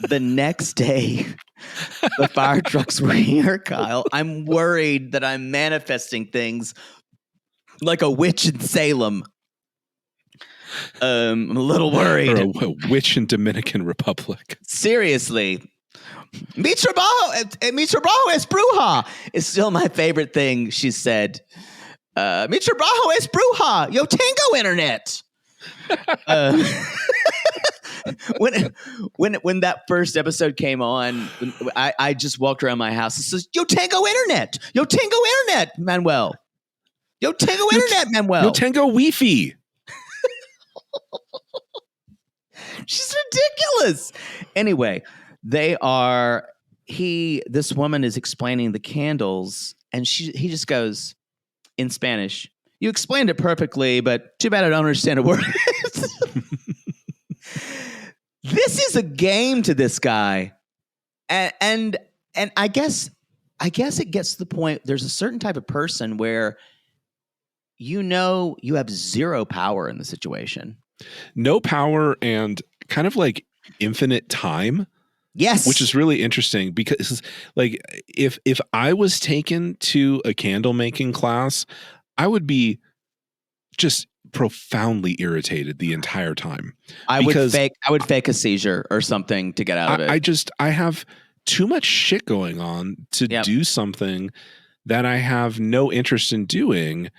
the next day, the fire trucks were here, Kyle. I'm worried that I'm manifesting things like a witch in Salem. I'm a little worried. Or a witch in Dominican Republic. Seriously. Mi trabajo es bruja is still my favorite thing she said. Mi trabajo es bruja. Yo tengo internet. When that first episode came on, I just walked around my house and says, Yo tengo internet. Yo tengo internet, Manuel. Yo tengo internet, Manuel. Yo tengo Wi-Fi. She's ridiculous. Anyway, this woman is explaining the candles, and he just goes in Spanish, you explained it perfectly, but too bad I don't understand a word. This is a game to this guy. And I guess it gets to the point, there's a certain type of person where you have zero power in the situation. No power and kind of like infinite time. Yes. Which is really interesting because like if I was taken to a candle making class, I would be just profoundly irritated the entire time. I would fake a seizure or something to get out of it. I have too much shit going on to do something that I have no interest in doing.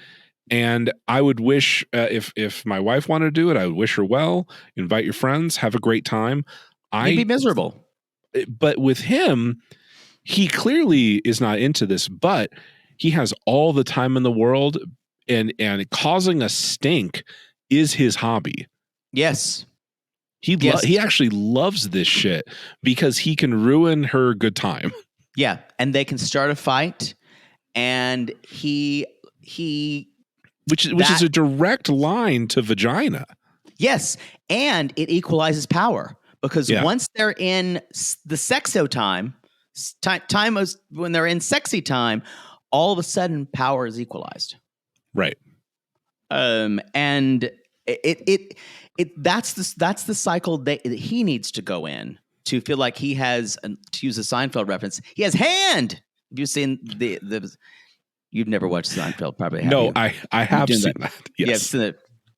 And I would wish if my wife wanted to do it, I would wish her well, invite your friends, have a great time. You'd be miserable. But with him, he clearly is not into this, but he has all the time in the world, and causing a stink is his hobby. Yes. He actually loves this shit because he can ruin her good time. Yeah. And they can start a fight, and which is a direct line to vagina. Yes. And it equalizes power because once they're in the sexo time, time was when they're in sexy time, all of a sudden power is equalized. Right. And that's the cycle that he needs to go in to feel like he has, to use a Seinfeld reference, he has hand. Have you seen the you've never watched Seinfeld, probably have No, you? I have seen that. Yes. Yeah,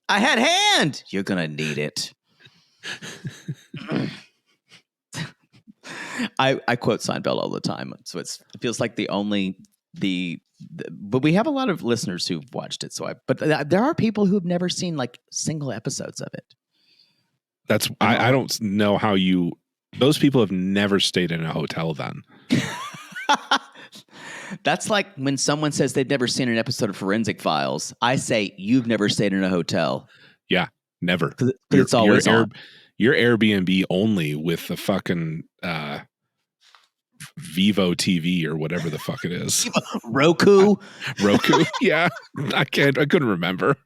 I had hand. You're gonna need it. I quote Seinfeld all the time, so it feels like but we have a lot of listeners who've watched it. But there are people who've never seen like single episodes of it. I don't know how those people have never stayed in a hotel then. That's like when someone says they've never seen an episode of Forensic Files. I say, you've never stayed in a hotel. Yeah, never. Because it's always on. You're Airbnb only with the fucking Vivo TV or whatever the fuck it is. Roku. Roku. Yeah. I couldn't remember.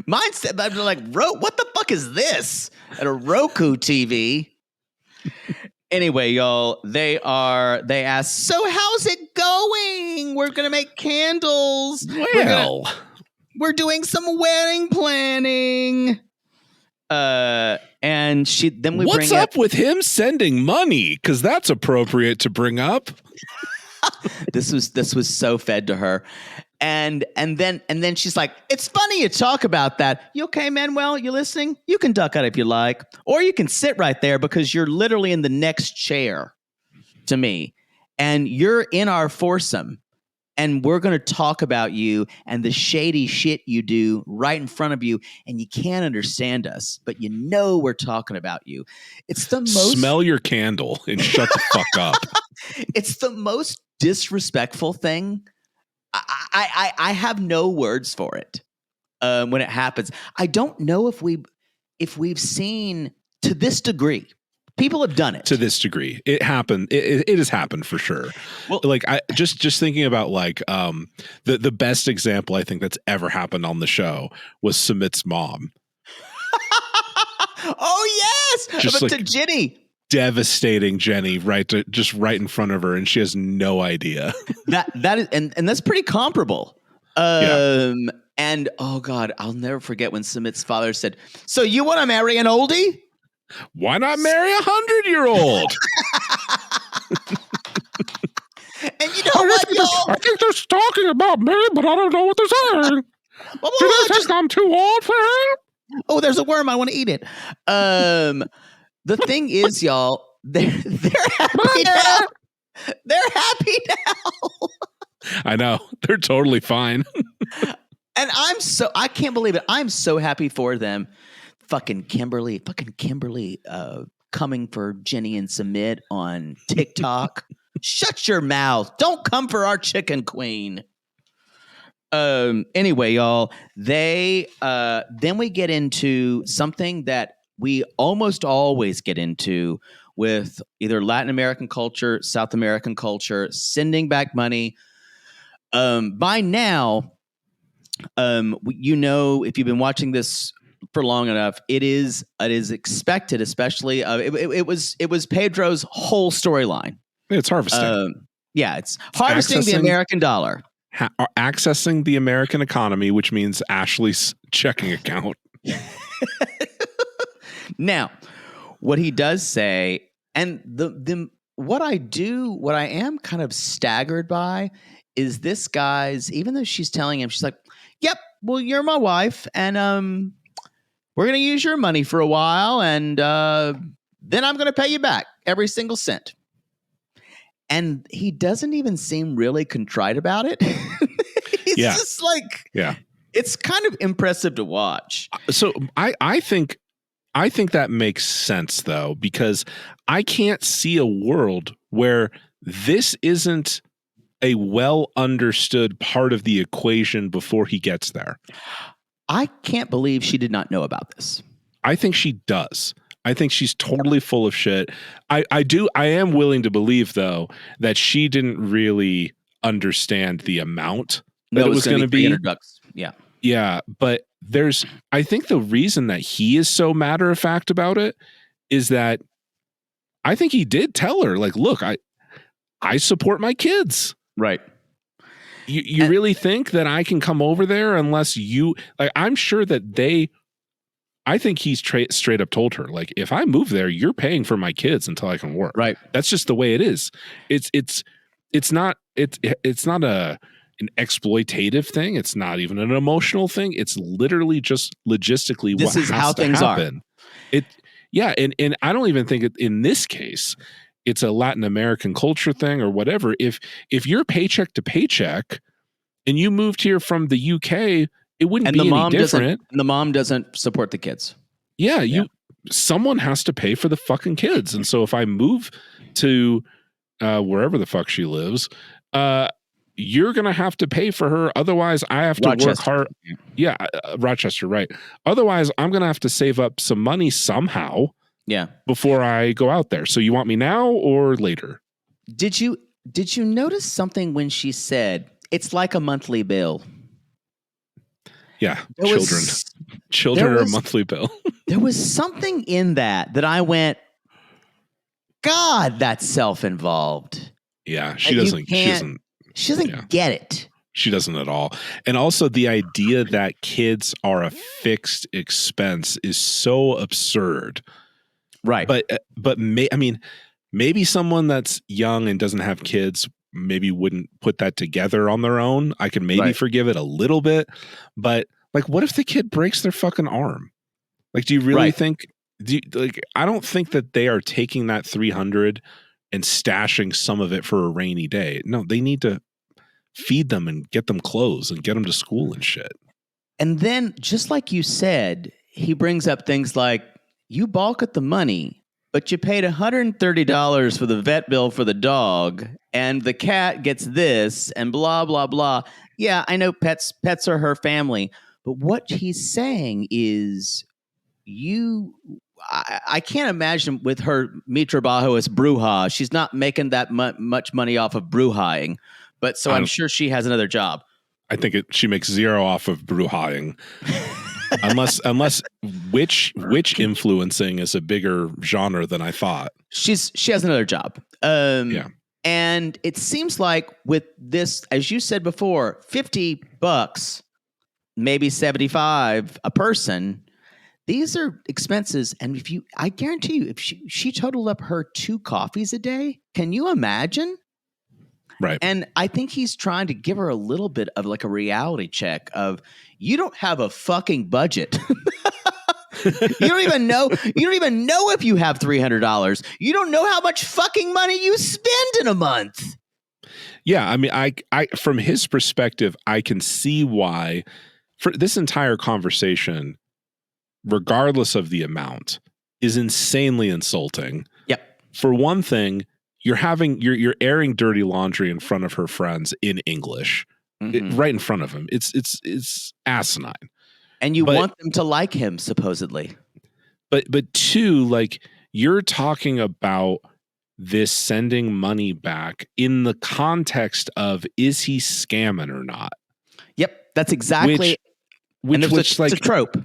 Mine said, I'm like, what the fuck is this? At a Roku TV. Anyway, y'all, they asked, so how's it going? We're going to make candles. Well, we're doing some wedding planning. And then we what's up with him sending money? Because that's appropriate to bring up. This was so fed to her. And then she's like, it's funny you talk about that. You okay, Manuel? You listening? You can duck out if you like. Or you can sit right there because you're literally in the next chair to me. And you're in our foursome. And we're going to talk about you and the shady shit you do right in front of you. And you can't understand us, but you know we're talking about you. It's the most... Smell your candle and shut the fuck up. It's the most disrespectful thing. I have no words for it when it happens. I don't know if we've seen to this degree. People have done it to this degree. It happened. It has happened for sure. Well, like I just thinking about like the best example I think that's ever happened on the show was Sumit's mom. Oh yes, just but like to Jenny. Devastating Jenny right in front of her, and she has no idea. that is and that's pretty comparable. And oh god, I'll never forget when Sumit's father said, "So you want to marry an oldie? Why not marry a 100-year-old?" And you know what, y'all? I think they're talking about me, but I don't know what they're saying. Do they think I'm too old for him? Oh, there's a worm. I want to eat it. The thing is, y'all, they're happy now. They're happy now. I know. They're totally fine. And I can't believe it. I'm so happy for them. Fucking Kimberly coming for Jenny and Sumit on TikTok. Shut your mouth. Don't come for our chicken queen. Anyway, y'all, then we get into something that we almost always get into with either Latin American culture, South American culture, sending back money. By now, you know, if you've been watching this for long enough, it is expected, especially it was Pedro's whole storyline. It's harvesting. Yeah, it's harvesting the American dollar. Accessing the American economy, which means Ashley's checking account. Now, what he does say, and what I am kind of staggered by is this guy's, even though she's telling him, she's like, yep, well, you're my wife, and we're going to use your money for a while, and then I'm going to pay you back every single cent. And he doesn't even seem really contrite about it. He's just like, it's kind of impressive to watch. So I think that makes sense, though, because I can't see a world where this isn't a well understood part of the equation before he gets there. I can't believe she did not know about this. I think she does. I think she's totally full of shit. I am willing to believe, though, that she didn't really understand the amount that it was going to be. $300. Yeah. Yeah. But I think the reason that he is so matter of fact about it is that I think he did tell her, like, look, I support my kids. Right. You really think that I can come over there unless you like? I'm sure that I think he's straight up told her, like, if I move there, you're paying for my kids until I can work. Right. That's just the way it is. It's not an exploitative thing. It's not even an emotional thing. It's literally just logistically This what is has how to things happen. And I don't even think in this case it's a Latin American culture thing or whatever. If you're paycheck to paycheck and you moved here from the UK, it wouldn't be any different. And the mom doesn't support the kids. Yeah, someone has to pay for the fucking kids. And so if I move to wherever the fuck she lives, you're going to have to pay for her. Otherwise, I have to work hard. Yeah, Rochester, right. Otherwise, I'm going to have to save up some money somehow before I go out there. So you want me now or later? Did you notice something when she said, it's like a monthly bill? Yeah, children are a monthly bill. There was something in that I went, God, that's self-involved. Yeah, she doesn't get it. She doesn't at all. And also the idea that kids are a fixed expense is so absurd. Right. But maybe someone that's young and doesn't have kids maybe wouldn't put that together on their own. I can maybe forgive it a little bit, but like, what if the kid breaks their fucking arm? Like, do you really think? I don't think that they are taking that 300 and stashing some of it for a rainy day. No, they need to feed them and get them clothes and get them to school and shit. And then, just like you said, he brings up things like, you balk at the money, but you paid $130 for the vet bill for the dog, and the cat gets this, and blah, blah, blah. Yeah, I know pets are her family, but what he's saying is I can't imagine with her mi trabajo as bruja. She's not making that much money off of brujaing, but so I'm sure she has another job. I think she makes zero off of brujaing. unless witch influencing is a bigger genre than I thought. She has another job. And it seems like with this, as you said before, $50, maybe 75 a person. These are expenses. And I guarantee you, if she totaled up her 2 coffees a day, can you imagine? Right. And I think he's trying to give her a little bit of like a reality check of, you don't have a fucking budget. You don't even know if you have $300. You don't know how much fucking money you spend in a month. Yeah, I mean, I from his perspective, I can see why for this entire conversation, regardless of the amount, is insanely insulting. Yep. For one thing, you're airing dirty laundry in front of her friends in English, right in front of him. It's asinine. And you want them to like him, supposedly. But two, like, you're talking about this sending money back in the context of, is he scamming or not? Yep, that's exactly. It's a trope.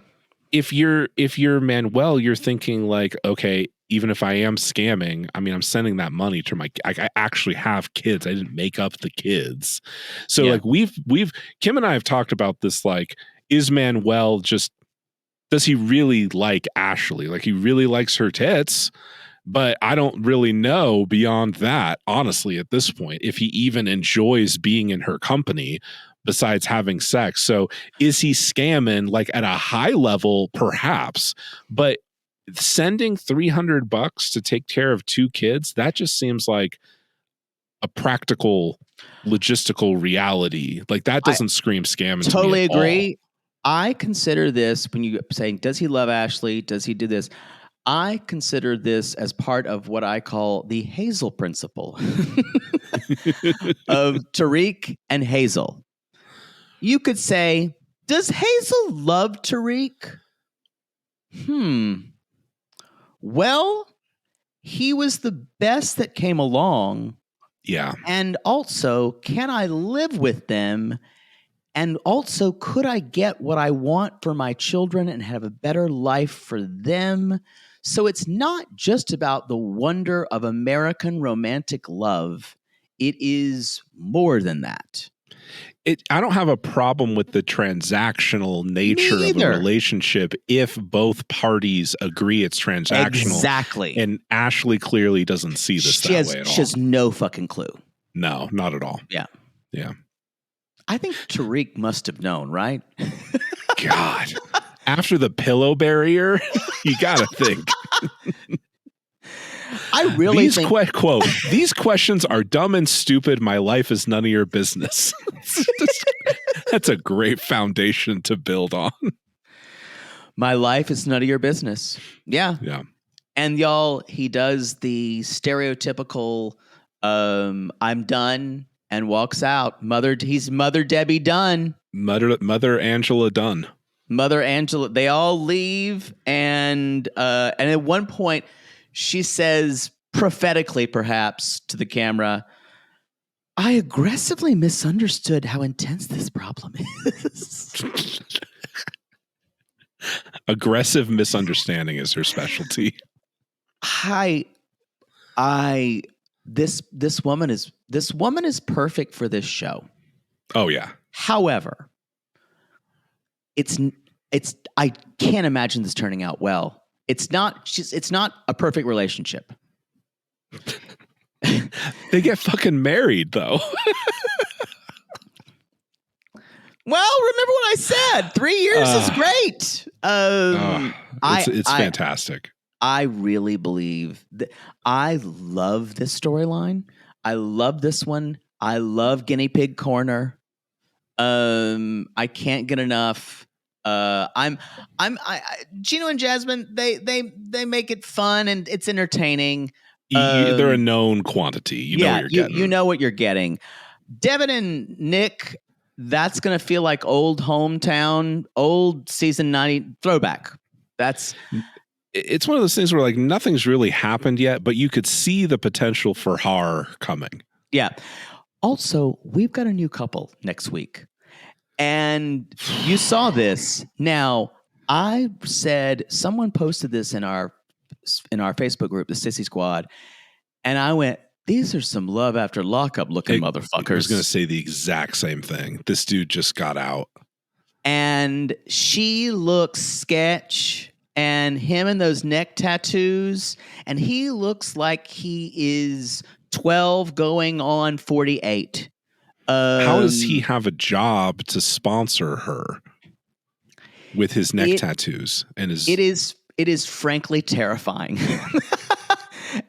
If you're Manuel, you're thinking like, okay, even if I am scamming, I mean, I'm sending that money to I actually have kids. I didn't make up the kids. So like Kim and I have talked about this, like, is Manuel does he really like Ashley? Like, he really likes her tits, but I don't really know beyond that, honestly, at this point, if he even enjoys being in her company besides having sex. So is he scamming, like, at a high level? Perhaps, but sending $300 to take care of 2 kids, that just seems like a practical logistical reality. Like, that doesn't scream scamming. Totally agree. All. I consider this, when you saying, does he love Ashley? Does he do this? I consider this as part of what I call the Hazel principle of Tariq and Hazel. You could say, does Hazel love Tariq? Well, he was the best that came along. Yeah. And also, can I live with them? And also, could I get what I want for my children and have a better life for them? So it's not just about the wonder of American romantic love. it is more than that. I don't have a problem with the transactional nature of a either. relationship if both parties agree it's transactional. Exactly. And Ashley clearly doesn't see this way at all. She has no fucking clue. No, not at all. Yeah. Yeah. I think Tariq must have known, right? God. After the pillow barrier, you got to think. I really think... quote, these questions are dumb and stupid. My life is none of your business. That's a great foundation to build on. My life is none of your business. Yeah. Yeah. And y'all, he does the stereotypical, I'm done, and walks out. He's Mother Debbie Dunn. Mother Angela Dunn. Mother Angela. They all leave, and at one point, she says, prophetically perhaps, to the camera, I aggressively misunderstood how intense this problem is. Aggressive misunderstanding is her specialty. This woman is perfect for this show. Oh yeah. However, I can't imagine this turning out well. It's not a perfect relationship. They get fucking married though. Well, remember what I said. 3 years is great. It's fantastic. I really believe that I love this storyline. I love this one. I love Guinea Pig Corner. I can't get enough. Gino and Jasmine, they make it fun and it's entertaining. They're a known quantity. You know what you're getting. You know what you're getting. Devin and Nick, that's going to feel like old hometown, old season 90 throwback. It's one of those things where like nothing's really happened yet, but you could see the potential for horror coming. Yeah. Also, we've got a new couple next week. And you saw this. Now, I said, someone posted this in our Facebook group, the Sissy Squad, and I went, these are some love after lockup looking motherfuckers. I was going to say the exact same thing. This dude just got out. And she looks sketch, and him and those neck tattoos, and he looks like he is 12 going on 48. How does he have a job to sponsor her with his neck tattoos and his? It is frankly terrifying.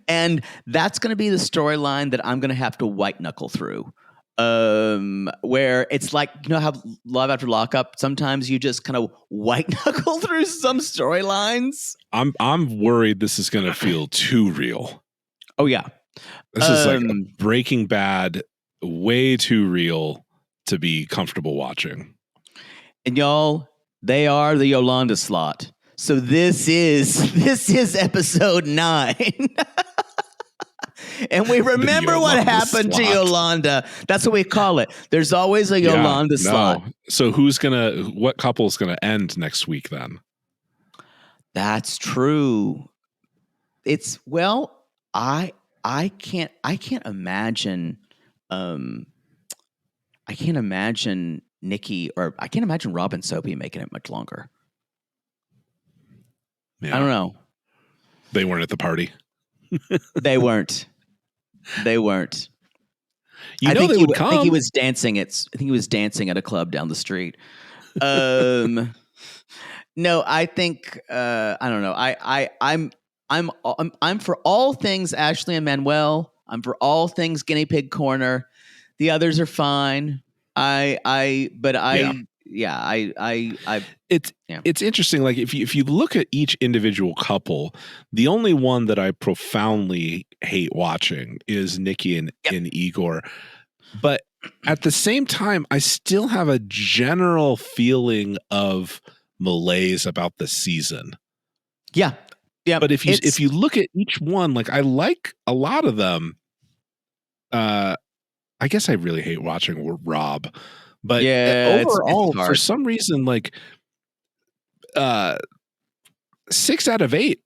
And that's going to be the storyline that I'm going to have to white knuckle through. Where it's like, you know how Love After Lockup, sometimes you just kind of white knuckle through some storylines. I'm worried this is going to feel too real. Oh yeah. This is like Breaking Bad, way too real to be comfortable watching. And y'all, they are the Yolanda slot. So this is episode 9. And we remember what happened to Yolanda. That's what we call it. There's always a Yolanda slot. So what couple's gonna end next week then? That's true. I can't imagine Nikki, or I can't imagine Rob and Soapy making it much longer. Yeah. I don't know. They weren't at the party. They weren't. They weren't. I think they would come. I think he was dancing at a club down the street. No, I think I don't know. I'm for all things Ashley and Manuel. I'm for all things Guinea Pig Corner. The others are fine. It's interesting. Like if you look at each individual couple, the only one that I profoundly hate watching is Nikki and Igor. But at the same time, I still have a general feeling of malaise about the season. Yeah. Yeah. But if you look at each one, like I like a lot of them. I guess I really hate watching Rob. But overall, for some reason, like 6 out of 8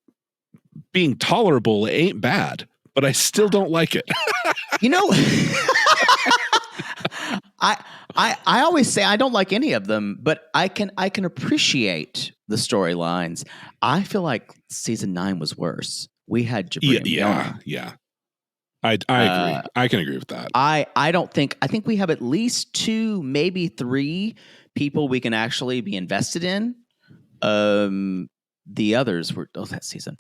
being tolerable ain't bad. but I still don't like it. You know, I always say I don't like any of them, but I can appreciate the storylines. I feel like season 9 was worse. We had Jabri and Bjorn. Yeah. I agree. I can agree with that. I think we have at least 2, maybe 3 people we can actually be invested in. The others were that season.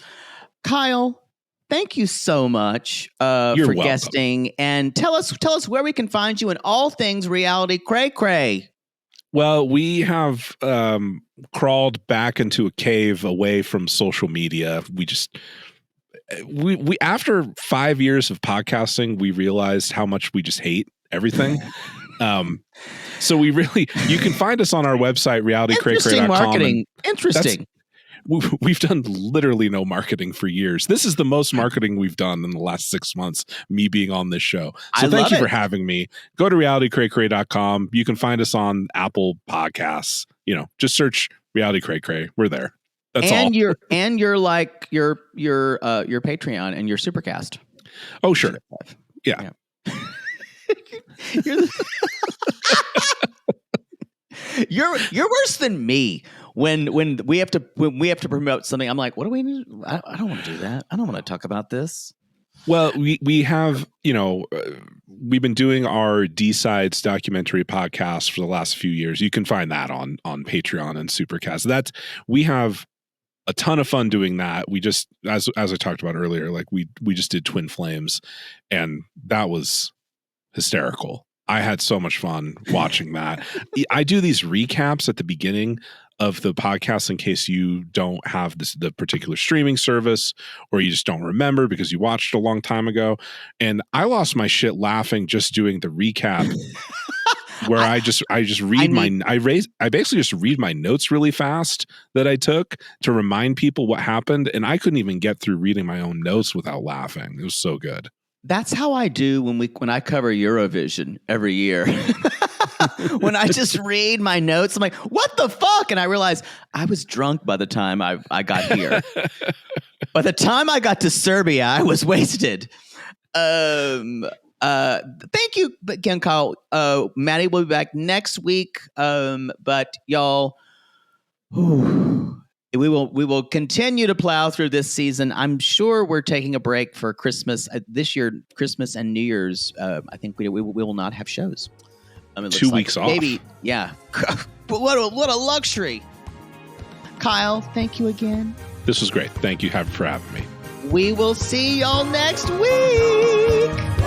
Kyle, thank you so much for welcome. guesting, and tell us where we can find you in all things reality cray. Well, we have crawled back into a cave away from social media. We after 5 years of podcasting, we realized how much we just hate everything. So you can find us on our website, realitycraycray.com. Interesting marketing. Interesting. We've done literally no marketing for years. This is the most marketing we've done in the last 6 months, me being on this show. So thank you for having me. Go to realitycraycray.com. You can find us on Apple Podcasts. Just search Reality Cray Cray. We're there. That's all. Your Patreon and your Supercast. Oh, sure. Yeah. You're worse than me when we have to promote something. I'm like, what do we need? I don't want to do that. I don't want to talk about this. Well, we have, we've been doing our D-Sides documentary podcast for the last few years. You can find that on Patreon and Supercast. We have a ton of fun doing that. We just, as I talked about earlier, like we just did Twin Flames, and that was hysterical. I had so much fun watching that. I do these recaps at the beginning of the podcast in case you don't have the particular streaming service, or you just don't remember because you watched a long time ago. And I lost my shit laughing just doing the recap. Where I basically just read my notes really fast that I took to remind people what happened, and I couldn't even get through reading my own notes without laughing. It was so good. That's how I do when I cover Eurovision every year. When I just read my notes, I'm like, what the fuck? And I realize I was drunk by the time I got here. By the time I got to Serbia, I was wasted. Thank you again, Kyle. Maddie will be back next week. But y'all, we will continue to plow through this season. I'm sure we're taking a break for Christmas this year. Christmas and New Year's. I think we will not have shows. 2 weeks off. Maybe, yeah. But what a luxury. Kyle, thank you again. This was great. Thank you for having me. We will see y'all next week.